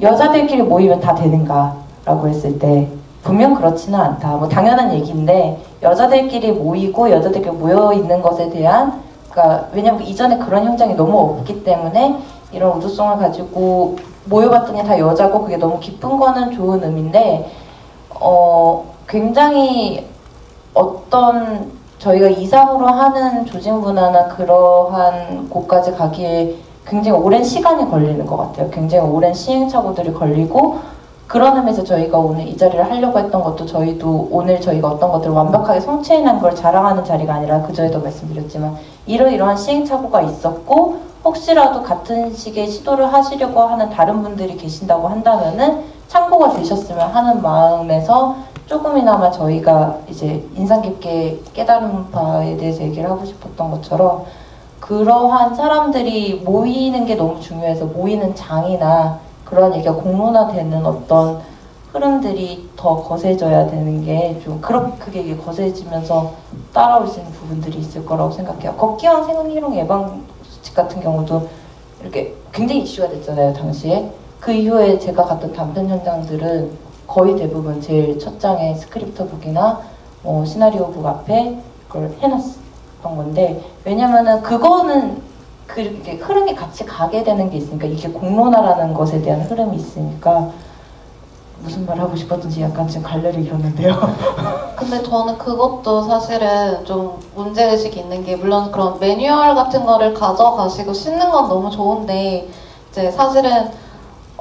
여자들끼리 모이면 다 되는가 라고 했을 때 분명 그렇지는 않다. 뭐 당연한 얘기인데 여자들끼리 모이고 여자들끼리 모여 있는 것에 대한 그러니까 왜냐면 이전에 그런 현장이 너무 없기 때문에 이런 우두성을 가지고 모여봤더니 다 여자고 그게 너무 기쁜 거는 좋은 의미인데 굉장히 어떤 저희가 이상으로 하는 조직 문화나 그러한 곳까지 가기에 굉장히 오랜 시간이 걸리는 것 같아요. 굉장히 오랜 시행착오들이 걸리고 그런 의미에서 저희가 오늘 이 자리를 하려고 했던 것도 저희도 오늘 저희가 어떤 것들을 완벽하게 성취해낸 걸 자랑하는 자리가 아니라 그전에도 말씀드렸지만 이러이러한 시행착오가 있었고 혹시라도 같은 식의 시도를 하시려고 하는 다른 분들이 계신다고 한다면은 참고가 되셨으면 하는 마음에서 조금이나마 저희가 이제 인상 깊게 깨달은 바에 대해서 얘기를 하고 싶었던 것처럼 그러한 사람들이 모이는 게 너무 중요해서 모이는 장이나 그런 얘기가 공론화되는 어떤 흐름들이 더 거세져야 되는 게 좀 그렇게 이게 거세지면서 따라올 수 있는 부분들이 있을 거라고 생각해요. 걷기왕 생활 예방수칙 같은 경우도 이렇게 굉장히 이슈가 됐잖아요, 당시에. 그 이후에 제가 갔던 단편 현장들은 거의 대부분 제일 첫 장에 스크립트북이나 시나리오북 앞에 그걸 해놨었던 건데 왜냐면은 그거는 그렇게 흐름이 같이 가게 되는 게 있으니까 이게 공론화라는 것에 대한 흐름이 있으니까 무슨 말 하고 싶었던지 약간 지금 갈래를 잃었는데요. 근데 저는 그것도 사실은 좀 문제의식이 있는 게 물론 그런 매뉴얼 같은 거를 가져가시고 씻는 건 너무 좋은데 이제 사실은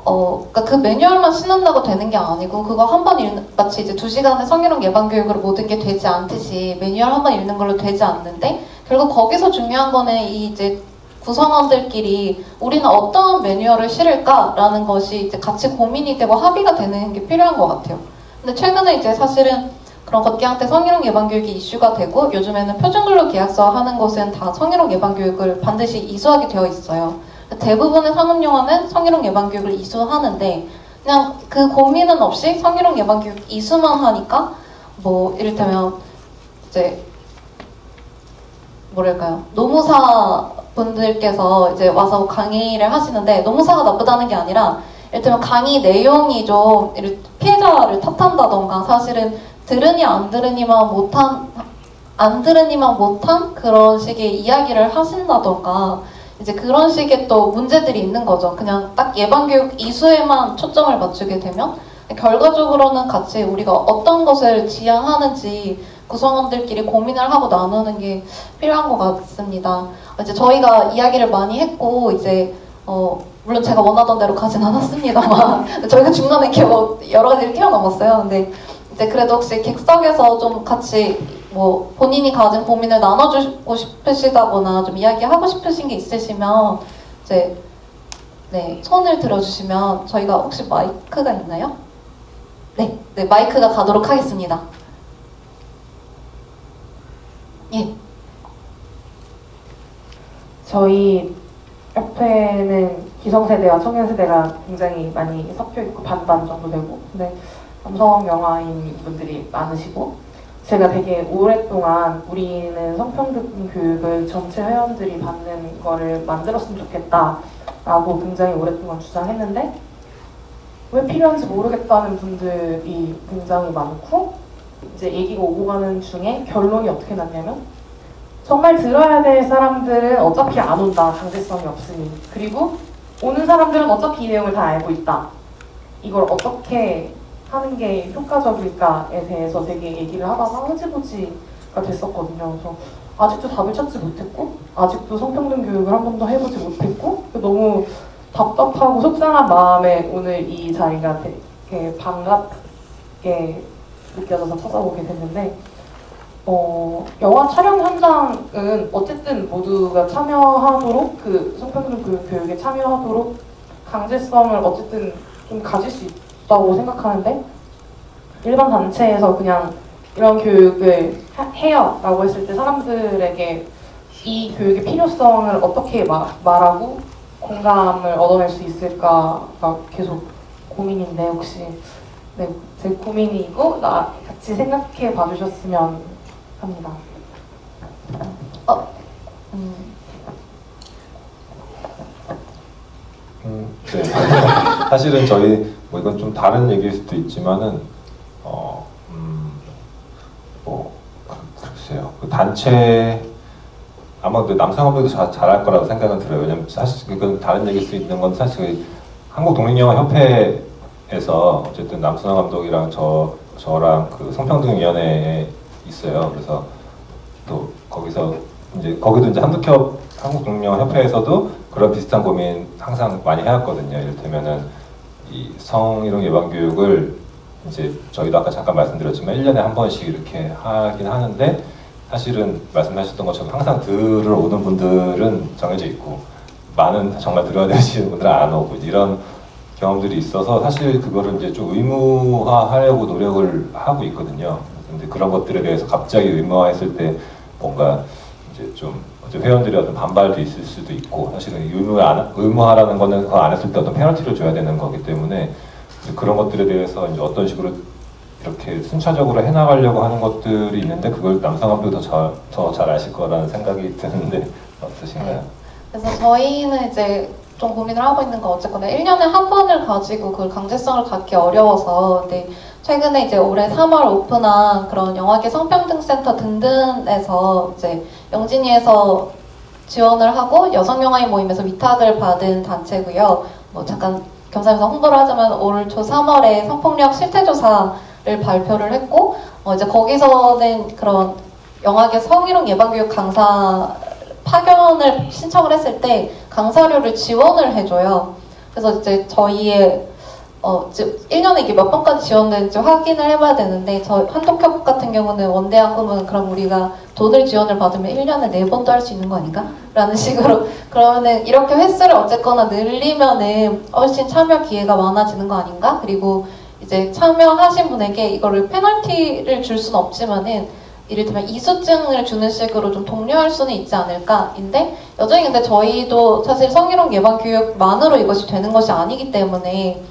그러니까 그 매뉴얼만 신는다고 되는 게 아니고 그거 한 번 읽는 마치 이제 2시간의 성희롱 예방 교육으로 모든 게 되지 않듯이 매뉴얼 한 번 읽는 걸로 되지 않는데 결국 거기서 중요한 거는 이 이제 구성원들끼리 우리는 어떤 매뉴얼을 실을까라는 것이 이제 같이 고민이 되고 합의가 되는 게 필요한 것 같아요. 근데 최근에 이제 사실은 그런 걷기왕 때 성희롱 예방 교육이 이슈가 되고 요즘에는 표준근로계약서 하는 것은 다 성희롱 예방 교육을 반드시 이수하게 되어 있어요. 대부분의 상업영화는 성희롱 예방 교육을 이수하는데 그냥 그 고민은 없이 성희롱 예방 교육 이수만 하니까 뭐 이를테면 이제 뭐랄까요 노무사 분들께서 이제 와서 강의를 하시는데 노무사가 나쁘다는 게 아니라 이를테면 강의 내용이 좀 피해자를 탓한다던가 사실은 들으니 안 들으니만 못한 그런 식의 이야기를 하신다던가 이제 그런 식의 또 문제들이 있는 거죠. 그냥 딱 예방교육 이수에만 초점을 맞추게 되면 결과적으로는 같이 우리가 어떤 것을 지향하는지 구성원들끼리 고민을 하고 나누는 게 필요한 것 같습니다. 이제 저희가 이야기를 많이 했고 이제 물론 제가 원하던 대로 가진 않았습니다만 저희가 중간에 이렇게 여러 가지를 뛰어넘었어요. 근데 이제 그래도 혹시 객석에서 좀 같이 뭐 본인이 가진 고민을 나눠주고 싶으시다거나 좀 이야기하고 싶으신 게 있으시면 이제 네 손을 들어주시면 저희가 혹시 마이크가 있나요? 네, 마이크가 가도록 하겠습니다. 예. 저희 협회는 기성세대와 청년세대가 굉장히 많이 섞여있고 반반 정도 되고 근데 남성 영화인 분들이 많으시고 제가 되게 오랫동안 우리는 성평등 교육을 전체 회원들이 받는 거를 만들었으면 좋겠다 라고 굉장히 오랫동안 주장했는데 왜 필요한지 모르겠다는 분들이 굉장히 많고 이제 얘기가 오고 가는 중에 결론이 어떻게 났냐면 정말 들어야 될 사람들은 어차피 안 온다. 강제성이 없으니. 그리고 오는 사람들은 어차피 이 내용을 다 알고 있다. 이걸 어떻게 하는 게 효과적일까에 대해서 되게 얘기를 하다가 흐지부지가 됐었거든요. 그래서 아직도 답을 찾지 못했고 아직도 성평등 교육을 한 번도 해보지 못했고 너무 답답하고 속상한 마음에 오늘 이 자리가 되게 반갑게 느껴져서 찾아오게 됐는데 영화 촬영 현장은 어쨌든 모두가 참여하도록 그 성평등 교육에 참여하도록 강제성을 어쨌든 좀 가질 수 있다고 생각하는데 일반 단체에서 그냥 이런 교육을 해요 라고 했을 때 사람들에게 이 교육의 필요성을 어떻게 말하고 공감을 얻어낼 수 있을까가 계속 고민인데 혹시 네, 제 고민이고 같이 생각해 봐주셨으면 합니다. 네. 사실은 저희 뭐 이건 좀 다른 얘기일 수도 있지만은 뭐 글쎄요. 그 단체 아마 남성분들도 잘할 거라고 생각은 들어요. 왜냐면 사실 이건 다른 얘기일 수 있는 건 사실 한국 독립영화협회에서 어쨌든 남순환 감독이랑 저랑 그 성평등위원회에 있어요. 그래서 또 거기서 거기도 이제 한국 독립영화협회에서도 그런 비슷한 고민 항상 많이 해왔거든요. 이를테면은 이 성희롱 예방 교육을 이제 저희도 아까 잠깐 말씀드렸지만 1년에 한 번씩 이렇게 하긴 하는데 사실은 말씀하셨던 것처럼 항상 들으러 오는 분들은 정해져 있고 많은 정말 들어야 되시는 분들은 안 오고 이런 경험들이 있어서 사실 그거를 이제 좀 의무화하려고 노력을 하고 있거든요. 근데 그런 것들에 대해서 갑자기 의무화했을 때 뭔가 이제 좀 회원들의 어떤 반발도 있을 수도 있고 사실은 의무화라는 거는 그거 안 했을 때 어떤 페널티를 줘야 되는 거기 때문에 그런 것들에 대해서 이제 어떤 식으로 이렇게 순차적으로 해나가려고 하는 것들이 있는데 그걸 남성분들도 더 잘 아실 거라는 생각이 드는데 어떠신가요? 그래서 저희는 이제 좀 고민을 하고 있는 건 어쨌거나 1년에 한 번을 가지고 그걸 강제성을 갖기 어려워서 근데 최근에 이제 올해 3월 오픈한 그런 영화계 성평등센터 등등에서 이제 영진이에서 지원을 하고 여성영화인 모임에서 위탁을 받은 단체고요. 뭐 잠깐 겸사겸사 홍보를 하자면 올 초 3월에 성폭력 실태조사를 발표를 했고 이제 거기서는 그런 영화계 성희롱 예방교육 강사 파견을 신청을 했을 때 강사료를 지원을 해줘요. 그래서 이제 저희의 1년에 이게 몇 번까지 지원되는지 확인을 해봐야 되는데 저 한독협 같은 경우는 원대한 꿈은 그럼 우리가 돈을 지원을 받으면 1년에 4번도 할 수 있는 거 아닌가? 라는 식으로 그러면은 이렇게 횟수를 어쨌거나 늘리면은 훨씬 참여 기회가 많아지는 거 아닌가? 그리고 이제 참여하신 분에게 이거를 페널티를 줄 수는 없지만은 이를테면 이수증을 주는 식으로 좀 독려할 수는 있지 않을까인데 여전히 근데 저희도 사실 성희롱 예방 교육만으로 이것이 되는 것이 아니기 때문에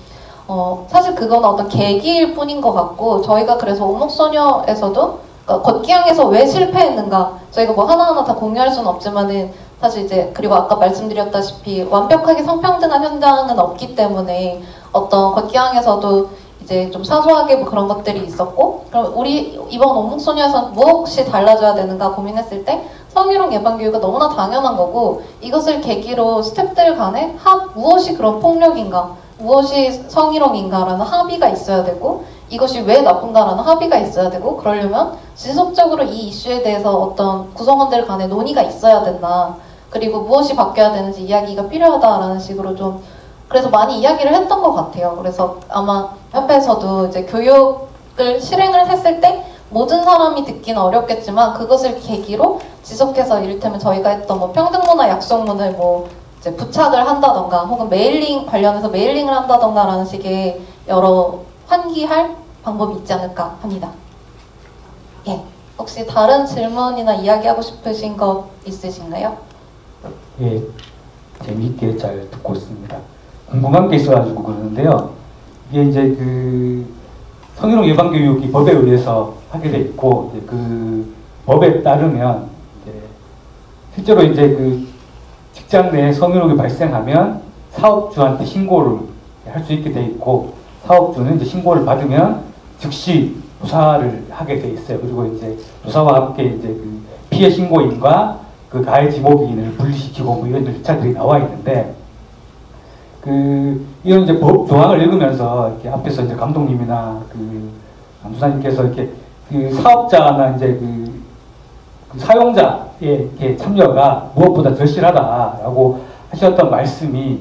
사실 그건 어떤 계기일 뿐인 것 같고 저희가 그래서 오목소녀에서도 그러니까 걷기왕에서 왜 실패했는가 저희가 뭐 하나하나 다 공유할 수는 없지만은 사실 이제 그리고 아까 말씀드렸다시피 완벽하게 성평등한 현장은 없기 때문에 어떤 걷기왕에서도 이제 좀 사소하게 뭐 그런 것들이 있었고 그럼 우리 이번 오목소녀에서는 무엇이 달라져야 되는가 고민했을 때 성희롱 예방교육은 너무나 당연한 거고 이것을 계기로 스태프들 간에 무엇이 그런 폭력인가 무엇이 성희롱인가라는 합의가 있어야 되고 이것이 왜 나쁜가라는 합의가 있어야 되고 그러려면 지속적으로 이 이슈에 대해서 어떤 구성원들 간의 논의가 있어야 된다. 그리고 무엇이 바뀌어야 되는지 이야기가 필요하다라는 식으로 좀 그래서 많이 이야기를 했던 것 같아요. 그래서 아마 협회에서도 이제 교육을 실행을 했을 때 모든 사람이 듣기는 어렵겠지만 그것을 계기로 지속해서 이를테면 저희가 했던 뭐 평등문화 약속문을 뭐 이제 부착을 한다던가 혹은 메일링 관련해서 메일링을 한다던가 라는 식의 여러 환기할 방법이 있지 않을까 합니다. 예, 혹시 다른 질문이나 이야기하고 싶으신 거 있으신가요? 예, 재미있게 잘 듣고 있습니다. 궁금한 게 있어가지고 그러는데요. 이게 이제 그 성희롱 예방 교육이 법에 의해서 하게 돼 있고 이제 그 법에 따르면 이제 실제로 이제 그 직장 내에 성희롱이 발생하면 사업주한테 신고를 할 수 있게 돼 있고 사업주는 이제 신고를 받으면 즉시 조사를 하게 돼 있어요. 그리고 이제 조사와 함께 이제 그 피해 신고인과 그 가해 지목인을 분리시키고 뭐 이런 절차들이 나와 있는데 이런 이제 법 조항을 읽으면서 이렇게 앞에서 이제 감독님이나 그 감수사님께서 이렇게 그 사업자나 이제 그 사용자의 이렇게 참여가 무엇보다 절실하다라고 하셨던 말씀이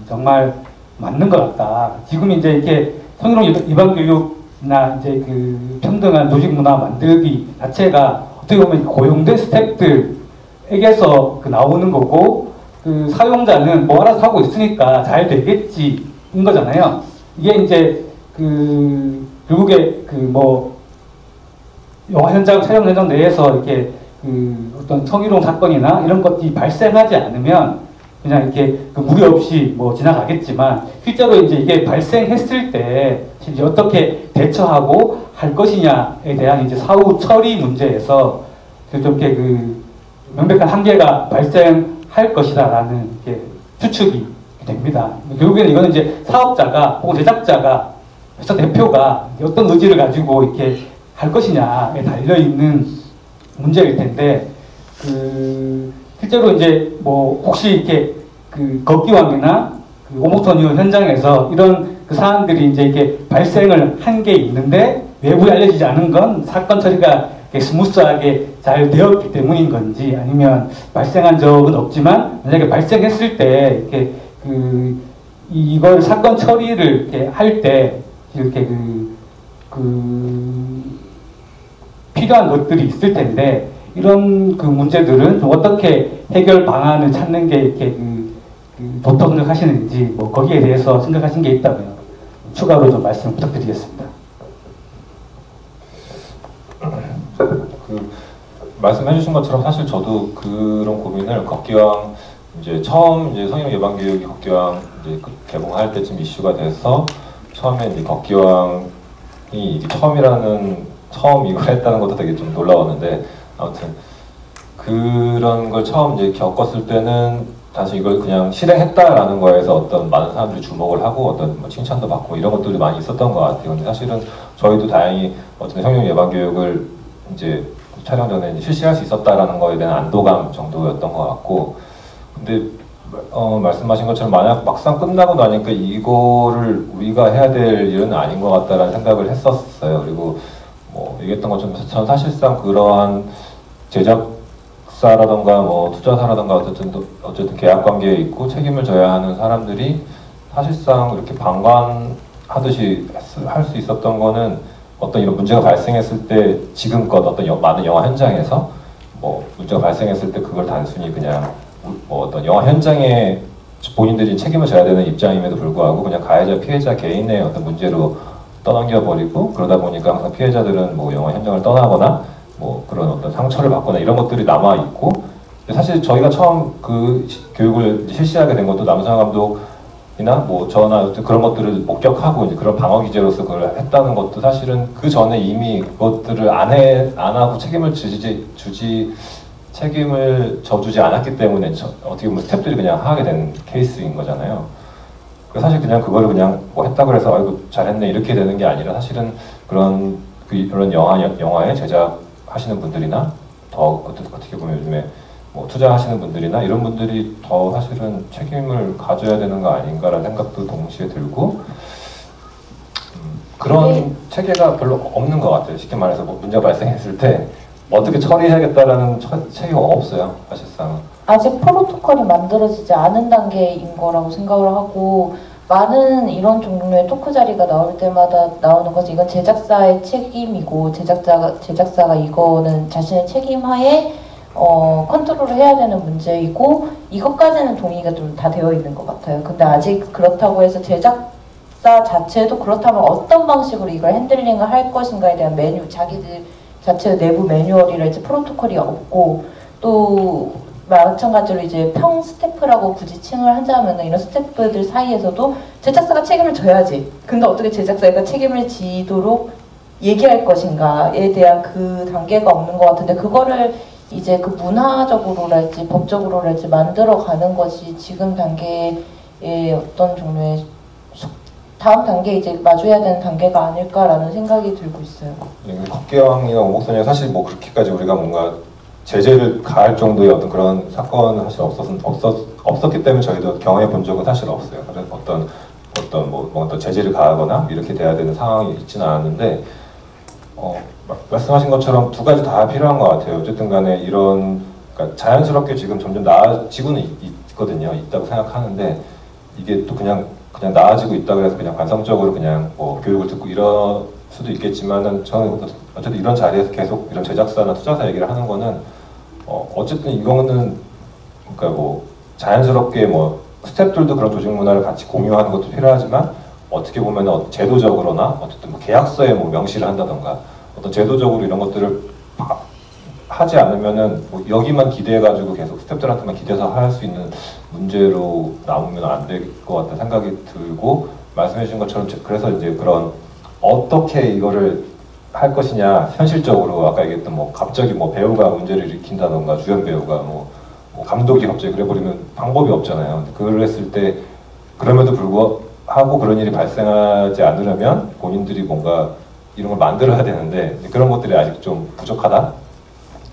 정말 맞는 것 같다. 지금 이제 이렇게 성희롱 예방 교육이나 이제 그 평등한 조직 문화 만들기 자체가 어떻게 보면 고용된 스태프들에게서 나오는 거고 그 사용자는 뭐 알아서 하고 있으니까 잘 되겠지인 거잖아요. 이게 이제 결국에 뭐 영화 현장 촬영 현장 내에서 이렇게 어떤 성희롱 사건이나 이런 것들이 발생하지 않으면 그냥 이렇게 무리 없이 뭐 지나가겠지만 실제로 이제 이게 발생했을 때 이제 어떻게 대처하고 할 것이냐에 대한 이제 사후 처리 문제에서 좀 이렇게 명백한 한계가 발생할 것이다라는 게 추측이 됩니다. 결국에는 이거는 이제 사업자가 혹은 제작자가 회사 대표가 어떤 의지를 가지고 이렇게 할 것이냐에 달려 있는 문제일 텐데 실제로 이제 뭐 혹시 이렇게 걷기왕이나 오목소녀 현장에서 이런 사안들이 이제 이렇게 발생을 한 게 있는데 외부에 알려지지 않은 건 사건 처리가 스무스하게 잘 되었기 때문인 건지 아니면 발생한 적은 없지만 만약에 발생했을 때 이렇게 이걸 사건 처리를 이렇게 할 때 이렇게 필요한 것들이 있을 텐데 이런 그 문제들은 좀 어떻게 해결 방안을 찾는 게 이렇게 좋다고 생각하시는지 뭐 거기에 대해서 생각하신 게 있다면 추가로 좀 말씀 부탁드리겠습니다. 말씀해주신 것처럼 사실 저도 그런 고민을 걷기왕 이제 처음 이제 성희롱 예방 교육이 걷기왕 이제 개봉할 때쯤 이슈가 돼서 처음에 이제 걷기왕이 이게 처음 이걸 했다는 것도 되게 좀 놀라웠는데 아무튼 그런 걸 처음 이제 겪었을 때는 사실 이걸 그냥 실행했다라는 거에서 어떤 많은 사람들이 주목을 하고 어떤 뭐 칭찬도 받고 이런 것들이 많이 있었던 것 같아요. 근데 사실은 저희도 다행히 어쨌든 성희롱 예방 교육을 이제 촬영 전에 이제 실시할 수 있었다라는 거에 대한 안도감 정도였던 것 같고, 근데 말씀하신 것처럼 만약 막상 끝나고 나니까 이거를 우리가 해야 될 일은 아닌 것 같다라는 생각을 했었어요. 그리고 뭐 얘기했던 것처럼 전 사실상 그러한 제작사라던가 뭐 투자사라던가 어쨌든 계약 관계에 있고 책임을 져야 하는 사람들이 사실상 이렇게 방관하듯이 할 수 있었던 거는 어떤 이런 문제가 발생했을 때 지금껏 어떤 많은 영화 현장에서 뭐 문제가 발생했을 때 그걸 단순히 그냥 뭐 어떤 영화 현장에 본인들이 책임을 져야 되는 입장임에도 불구하고 그냥 가해자 피해자 개인의 어떤 문제로 떠넘겨버리고 그러다 보니까 항상 피해자들은 뭐 영화 현장을 떠나거나 뭐 그런 어떤 상처를 받거나 이런 것들이 남아 있고, 사실 저희가 처음 그 교육을 실시하게 된 것도 남성현 감독이나 뭐 저나 그런 것들을 목격하고 이제 그런 방어 기제로서 그걸 했다는 것도 사실은 그 전에 이미 그것들을 안 하고 책임을 져주지 않았기 때문에 어떻게 보면 스태프들이 그냥 하게 된 케이스인 거잖아요. 사실 그냥 그거를 그냥 뭐 했다고 해서 아이고 잘했네 이렇게 되는 게 아니라 사실은 그런 영화에 제작하시는 분들이나 더 어떻게 보면 요즘에 뭐 투자하시는 분들이나 이런 분들이 더 사실은 책임을 가져야 되는 거 아닌가라는 생각도 동시에 들고, 그런 체계가 별로 없는 것 같아요. 쉽게 말해서 뭐 문제가 발생했을 때 어떻게 처리해야겠다라는 체계가 없어요, 사실상. 아직 프로토콜이 만들어지지 않은 단계인 거라고 생각을 하고, 많은 이런 종류의 토크 자리가 나올 때마다 나오는 것이 이건 제작사의 책임이고 제작사가 이거는 자신의 책임하에 컨트롤을 해야 되는 문제이고, 이것까지는 동의가 좀 다 되어 있는 것 같아요. 근데 아직 그렇다고 해서 제작사 자체도 그렇다면 어떤 방식으로 이걸 핸들링을 할 것인가에 대한 자기들 자체 내부 매뉴얼이랄지 프로토콜이 없고, 또 마찬가지로 이제 평 스태프라고 굳이 칭을 하자면 이런 스태프들 사이에서도 제작사가 책임을 져야지. 근데 어떻게 제작사가 책임을 지도록 얘기할 것인가에 대한 그 단계가 없는 것 같은데, 그거를 이제 그 문화적으로랄지 법적으로랄지 만들어가는 것이 지금 단계의 어떤 종류의 다음 단계 이제 마주해야 되는 단계가 아닐까라는 생각이 들고 있어요. 걷기왕이나 오목소녀 사실 뭐 그렇게까지 우리가 뭔가 제재를 가할 정도의 어떤 그런 사건은 사실 없었기 때문에 저희도 경험해 본 적은 사실 없어요. 그래서 어떤 제재를 가하거나 이렇게 돼야 되는 상황이 있지는 않았는데, 말씀하신 것처럼 두 가지 다 필요한 것 같아요. 어쨌든 간에 그러니까 자연스럽게 지금 점점 나아지고는 있거든요. 있다고 생각하는데, 이게 또 그냥 나아지고 있다고 해서 그냥 관성적으로 그냥 뭐 교육을 듣고 이럴 수도 있겠지만은, 저는 어쨌든 이런 자리에서 계속 이런 제작사나 투자사 얘기를 하는 거는 어쨌든 이거는 그러니까 뭐 자연스럽게 뭐 스태프들도 그런 조직 문화를 같이 공유하는 것도 필요하지만, 어떻게 보면 제도적으로나 어쨌든 뭐 계약서에 뭐 명시를 한다던가 어떤 제도적으로 이런 것들을 하지 않으면은 뭐 여기만 기대해가지고 계속 스태프들한테만 기대서 할 수 있는 문제로 남으면 안 될 것 같다는 생각이 들고, 말씀해주신 것처럼 그래서 이제 그런 어떻게 이거를 할 것이냐 현실적으로 아까 얘기했던 뭐 갑자기 뭐 배우가 문제를 일으킨다던가 주연 배우가 뭐 감독이 갑자기 그래버리면 방법이 없잖아요. 그랬을 때 그럼에도 불구하고 그런 일이 발생하지 않으려면 본인들이 뭔가 이런 걸 만들어야 되는데 그런 것들이 아직 좀 부족하다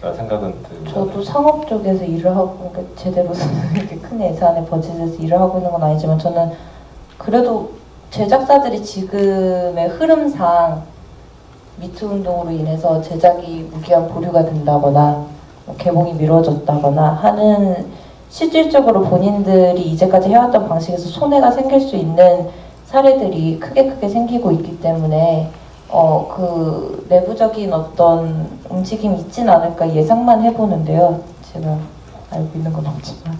라는 생각은 듭니다. 저도 상업 쪽에서 일을 하고, 그러니까 제대로 이렇게 큰 예산의 버짓에서 일을 하고 있는 건 아니지만, 저는 그래도 제작사들이 지금의 흐름상 미투 운동으로 인해서 제작이 무기한 보류가 된다거나 개봉이 미뤄졌다거나 하는 실질적으로 본인들이 이제까지 해왔던 방식에서 손해가 생길 수 있는 사례들이 크게 생기고 있기 때문에 그 내부적인 어떤 움직임이 있진 않을까 예상만 해보는데요. 제가 알고 있는 건 없지만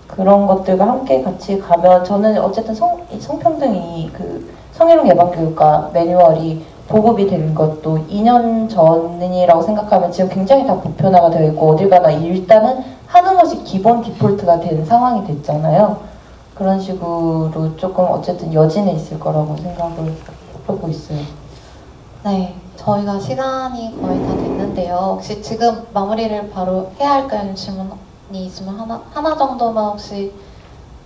그런 것들과 함께 같이 가면 저는 어쨌든 성평등이 그 성희롱 예방교육과 매뉴얼이 보급이 된 것도 2년 전이라고 생각하면 지금 굉장히 다 보편화가 되어 있고 어딜 가나 일단은 하는 것이 기본 디폴트가 된 상황이 됐잖아요. 그런 식으로 조금 어쨌든 여진에 있을 거라고 생각을 하고 있어요. 네, 저희가 시간이 거의 다 됐는데요. 혹시 지금 마무리를 바로 해야 할까요? 질문이 있으면 하나 정도만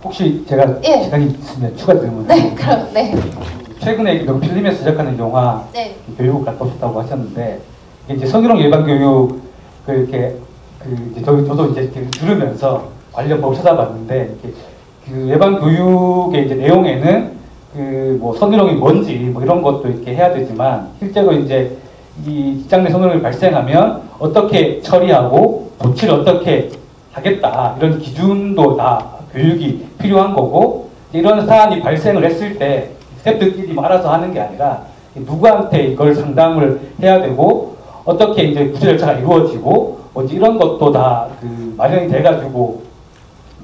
혹시 제가 예. 시간이 있으면 추가 질문. 네, 그럼 네. 최근에 명필님에서 제작하는 영화 네. 교육을 갔다 오셨다고 하셨는데 이제 성희롱 예방 교육 이렇게 이제 저도 이제 들으면서 관련 법을 찾아봤는데 이렇게 그 예방 교육의 이제 내용에는 그 뭐 성희롱이 뭔지 뭐 이런 것도 이렇게 해야 되지만 실제로 이제 이 직장 내 성희롱이 발생하면 어떻게 처리하고 조치를 어떻게 하겠다 이런 기준도 다 교육이 필요한 거고 이런 사안이 발생을 했을 때 스태프들끼리 알아서 하는 게 아니라 누구한테 이걸 상담을 해야 되고 어떻게 이제 구제 절차가 이루어지고 뭐지 이런 것도 다 그 마련이 돼가지고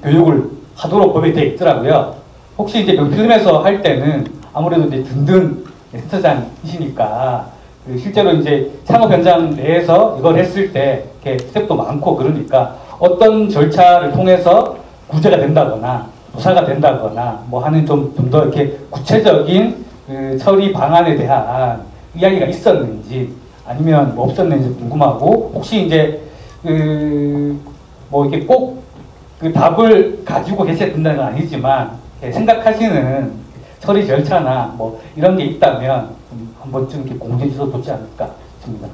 교육을 하도록 법에 돼 있더라고요. 혹시 이제 명필름에서 할 때는 아무래도 이제 든든 센터장이시니까 그 실제로 이제 창업 현장 내에서 이걸 했을 때 이렇게 스텝도 많고 그러니까 어떤 절차를 통해서 구제가 된다거나 조사가 된다거나 뭐 하는 좀 더 이렇게 구체적인 그 처리 방안에 대한 이야기가 있었는지 아니면 뭐 없었는지 궁금하고 혹시 이제 그 뭐 이렇게 꼭 그 답을 가지고 계셔야 된다는 건 아니지만 생각하시는 처리 절차나 뭐 이런 게 있다면 한 번쯤 이렇게 공지해 주셔도 좋지 않을까 싶습니다.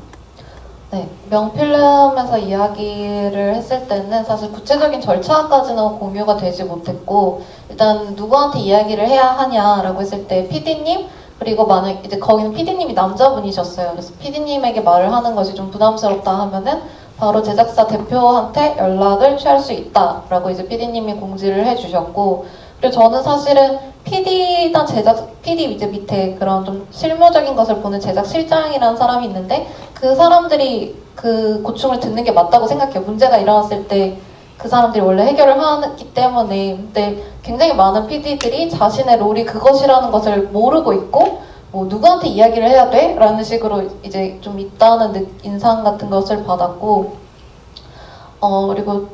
네, 명필름에서 이야기를 했을 때는 사실 구체적인 절차까지는 공유가 되지 못했고 일단 누구한테 이야기를 해야 하냐라고 했을 때 PD님 그리고 만약 이제 거기는 PD님이 남자분이셨어요. 그래서 PD님에게 말을 하는 것이 좀 부담스럽다 하면은 바로 제작사 대표한테 연락을 취할 수 있다라고 이제 PD님이 공지를 해주셨고 그리고 저는 사실은 PD나 PD 이제 밑에 그런 좀 실무적인 것을 보는 제작실장이라는 사람이 있는데 그 사람들이 그 고충을 듣는 게 맞다고 생각해요. 문제가 일어났을 때 그 사람들이 원래 해결을 하기 때문에 근데 굉장히 많은 PD들이 자신의 롤이 그것이라는 것을 모르고 있고 뭐 누구한테 이야기를 해야 돼? 라는 식으로 이제 좀 있다는 인상 같은 것을 받았고 그리고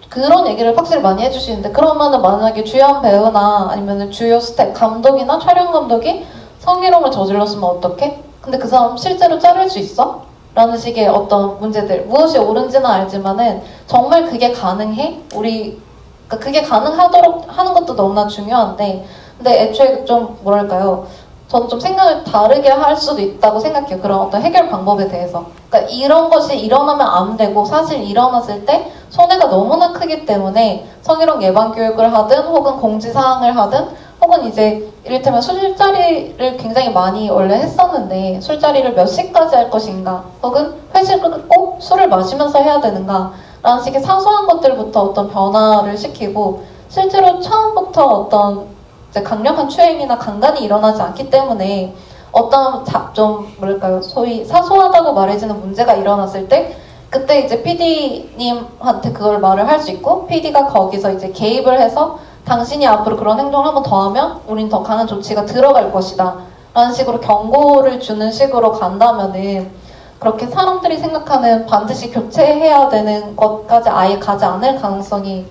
그런 얘기를 확실히 많이 해주시는데 그러면은 만약에 주연 배우나 아니면 주요 스텝 감독이나 촬영 감독이 성희롱을 저질렀으면 어떡해? 근데 그 사람 실제로 자를 수 있어? 라는 식의 어떤 문제들 무엇이 옳은지는 알지만은 정말 그게 가능해? 그러니까 그게 가능하도록 하는 것도 너무나 중요한데 근데 애초에 좀 뭐랄까요 저는 좀 생각을 다르게 할 수도 있다고 생각해요. 그런 어떤 해결 방법에 대해서. 그러니까 이런 것이 일어나면 안 되고 사실 일어났을 때 손해가 너무나 크기 때문에 성희롱 예방 교육을 하든 혹은 공지사항을 하든 혹은 이제 이를테면 술자리를 굉장히 많이 원래 했었는데 술자리를 몇 시까지 할 것인가 혹은 회식을 꼭 술을 마시면서 해야 되는가 라는 식의 사소한 것들부터 어떤 변화를 시키고 실제로 처음부터 어떤 이제 강력한 추행이나 강간이 일어나지 않기 때문에 어떤 좀 뭐랄까요 소위 사소하다고 말해지는 문제가 일어났을 때 그때 이제 PD님한테 그걸 말을 할 수 있고 PD가 거기서 이제 개입을 해서 당신이 앞으로 그런 행동을 한번 더 하면 우린 더 강한 조치가 들어갈 것이다 라는 식으로 경고를 주는 식으로 간다면은 그렇게 사람들이 생각하는 반드시 교체해야 되는 것까지 아예 가지 않을 가능성이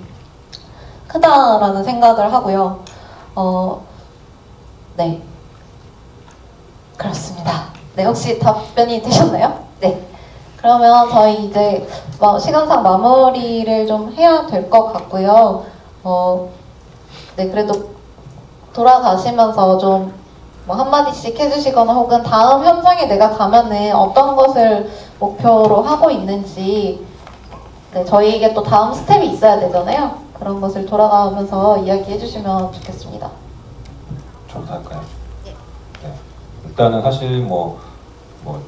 크다라는 생각을 하고요. 네. 그렇습니다. 네, 혹시 답변이 되셨나요? 네. 그러면 저희 이제 시간상 마무리를 좀 해야 될 것 같고요. 네, 그래도 돌아가시면서 좀 한마디씩 해주시거나 혹은 다음 현장에 내가 가면은 어떤 것을 목표로 하고 있는지 네, 저희에게 또 다음 스텝이 있어야 되잖아요. 그런 것을 돌아가면서 이야기해 주시면 좋겠습니다. 저부터 할까요? 네. 일단은 사실 뭐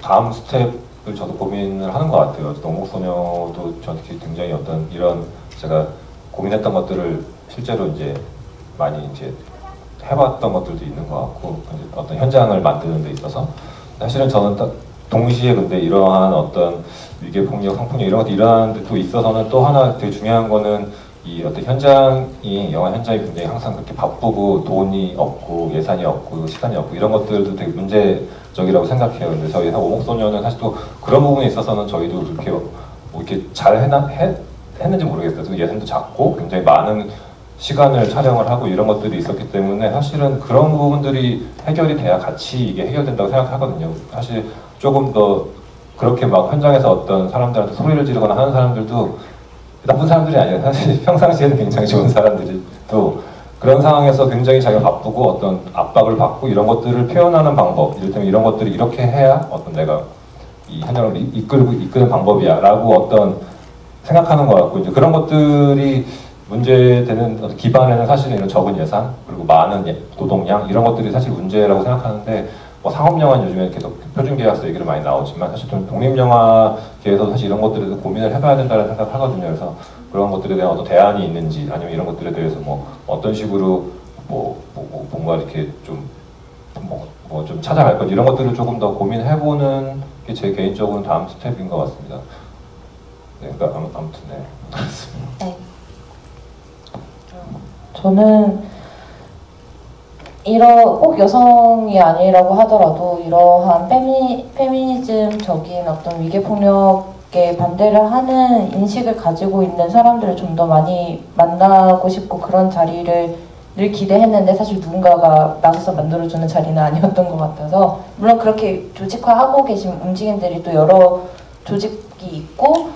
다음 스텝을 저도 고민을 하는 것 같아요. 농목소녀도 저한테 굉장히 어떤 이런 제가 고민했던 것들을 실제로 이제 많이 이제 해봤던 것들도 있는 것 같고 이제 어떤 현장을 만드는 데 있어서 사실은 저는 딱 동시에 근데 이러한 어떤 위계 폭력, 성폭력 이런 것도 일어나는 데 또 있어서는 또 하나 되게 중요한 거는 이 어떤 현장이 영화 현장이 굉장히 항상 그렇게 바쁘고 돈이 없고 예산이 없고 시간이 없고 이런 것들도 되게 문제적이라고 생각해요. 근데 저희 오목소녀는 사실 또 그런 부분에 있어서는 저희도 그렇게 뭐 이렇게 잘 했는지 모르겠어요. 예산도 작고 굉장히 많은 시간을 촬영을 하고 이런 것들이 있었기 때문에 사실은 그런 부분들이 해결이 돼야 같이 이게 해결된다고 생각하거든요. 사실 조금 더 그렇게 막 현장에서 어떤 사람들한테 소리를 지르거나 하는 사람들도 나쁜 사람들이 아니라 사실 평상시에는 굉장히 좋은 사람들이 또 그런 상황에서 굉장히 자기가 바쁘고 어떤 압박을 받고 이런 것들을 표현하는 방법, 이를테면 이런 것들이 이렇게 해야 어떤 내가 이 현장을 이끄는 방법이야 라고 어떤 생각하는 것 같고 이제 그런 것들이 문제되는 어떤 기반에는 사실은 이런 적은 예산 그리고 많은 노동량 이런 것들이 사실 문제라고 생각하는데 뭐 상업영화는 요즘에 계속 표준계약서 얘기를 많이 나오지만 사실 좀 독립영화계에서 사실 이런 것들에 대해서 고민을 해봐야 된다는 생각을 하거든요. 그래서 그런 것들에 대한 어떤 대안이 있는지 아니면 이런 것들에 대해서 뭐 어떤 식으로 뭔가 이렇게 좀 좀 찾아갈 건지 이런 것들을 조금 더 고민해보는 게 제 개인적으로는 다음 스텝인 것 같습니다. 네, 그러니까 아무튼 네, 그렇습니다. 네. 저는 꼭 여성이 아니라고 하더라도 이러한 페미니즘적인 어떤 위계폭력에 반대를 하는 인식을 가지고 있는 사람들을 좀 더 많이 만나고 싶고 그런 자리를 늘 기대했는데 사실 누군가가 나서서 만들어주는 자리는 아니었던 것 같아서 물론 그렇게 조직화하고 계신 움직임들이 또 여러 조직이 있고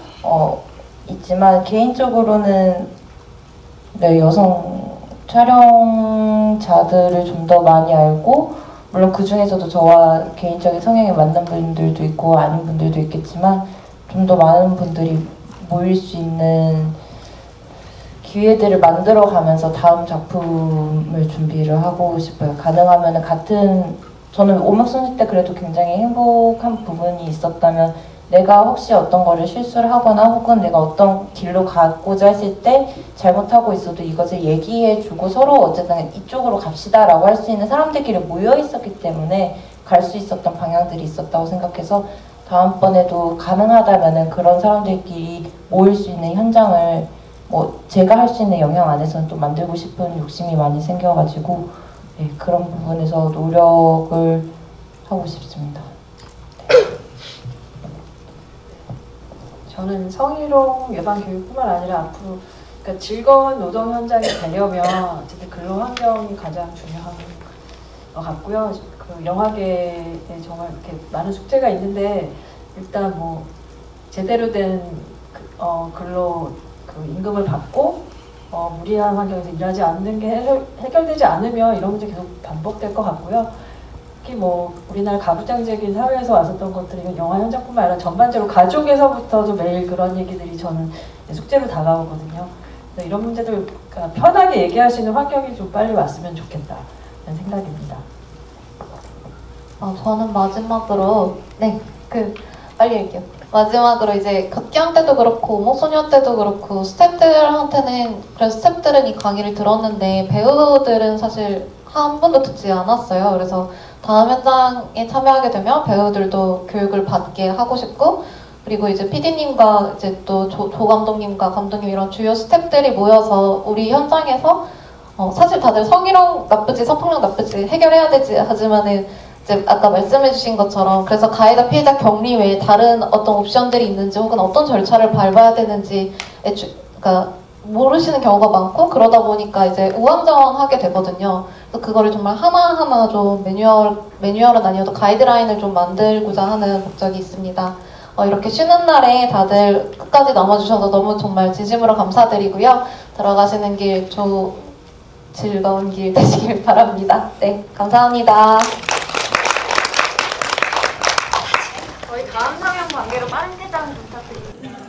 있지만 개인적으로는 네, 여성 촬영자들을 좀 더 많이 알고 물론 그 중에서도 저와 개인적인 성향에 맞는 분들도 있고 아닌 분들도 있겠지만 좀 더 많은 분들이 모일 수 있는 기회들을 만들어가면서 다음 작품을 준비를 하고 싶어요. 가능하면 저는 오목소녀 때 그래도 굉장히 행복한 부분이 있었다면 내가 혹시 어떤 거를 실수를 하거나 혹은 내가 어떤 길로 가고자 했을 때 잘못하고 있어도 이것을 얘기해주고 서로 어쨌든 이쪽으로 갑시다 라고 할 수 있는 사람들끼리 모여 있었기 때문에 갈 수 있었던 방향들이 있었다고 생각해서 다음번에도 가능하다면 그런 사람들끼리 모일 수 있는 현장을 제가 할 수 있는 영향 안에서는 또 만들고 싶은 욕심이 많이 생겨가지고 네, 그런 부분에서 노력을 하고 싶습니다. 저는 성희롱 예방 교육뿐만 아니라 앞으로 그러니까 즐거운 노동 현장이 되려면 어쨌든 근로 환경이 가장 중요한 것 같고요. 그 영화계에 정말 이렇게 많은 숙제가 있는데 일단 뭐 제대로 된 근로 임금을 받고 무리한 환경에서 일하지 않는 게 해결되지 않으면 이런 문제 계속 반복될 것 같고요. 특히 뭐 우리나라 가부장적인 사회에서 왔었던 것들이 영화 현장뿐만 아니라 전반적으로 가족에서부터도 매일 그런 얘기들이 저는 숙제로 다가오거든요. 그래서 이런 문제들 편하게 얘기할 수 있는 환경이 좀 빨리 왔으면 좋겠다는 생각입니다. 저는 마지막으로 빨리 얘기해요. 마지막으로 이제 극장 때도 그렇고 오목소녀 때도 그렇고 스태프들한테는 그래서 스태프들은 이 강의를 들었는데 배우들은 사실 한 번도 듣지 않았어요. 그래서 다음 현장에 참여하게 되면 배우들도 교육을 받게 하고 싶고 그리고 이제 PD님과 이제 또 조 감독님과 감독님 이런 주요 스태프들이 모여서 우리 현장에서 사실 다들 성희롱 나쁘지 성폭력 나쁘지 해결해야 되지 하지만은 이제 아까 말씀해주신 것처럼 그래서 가해자 피해자 격리 외에 다른 어떤 옵션들이 있는지 혹은 어떤 절차를 밟아야 되는지 그러니까 모르시는 경우가 많고 그러다 보니까 이제 우왕좌왕하게 되거든요. 그래서 그거를 정말 하나하나 좀 매뉴얼은 아니어도 가이드라인을 좀 만들고자 하는 목적이 있습니다. 이렇게 쉬는 날에 다들 끝까지 남아주셔서 너무 정말 진심으로 감사드리고요. 들어가시는 길 즐거운 길 되시길 바랍니다. 네, 감사합니다. 저희 다음 상영 관계로 빠른 퇴장 부탁드립니다.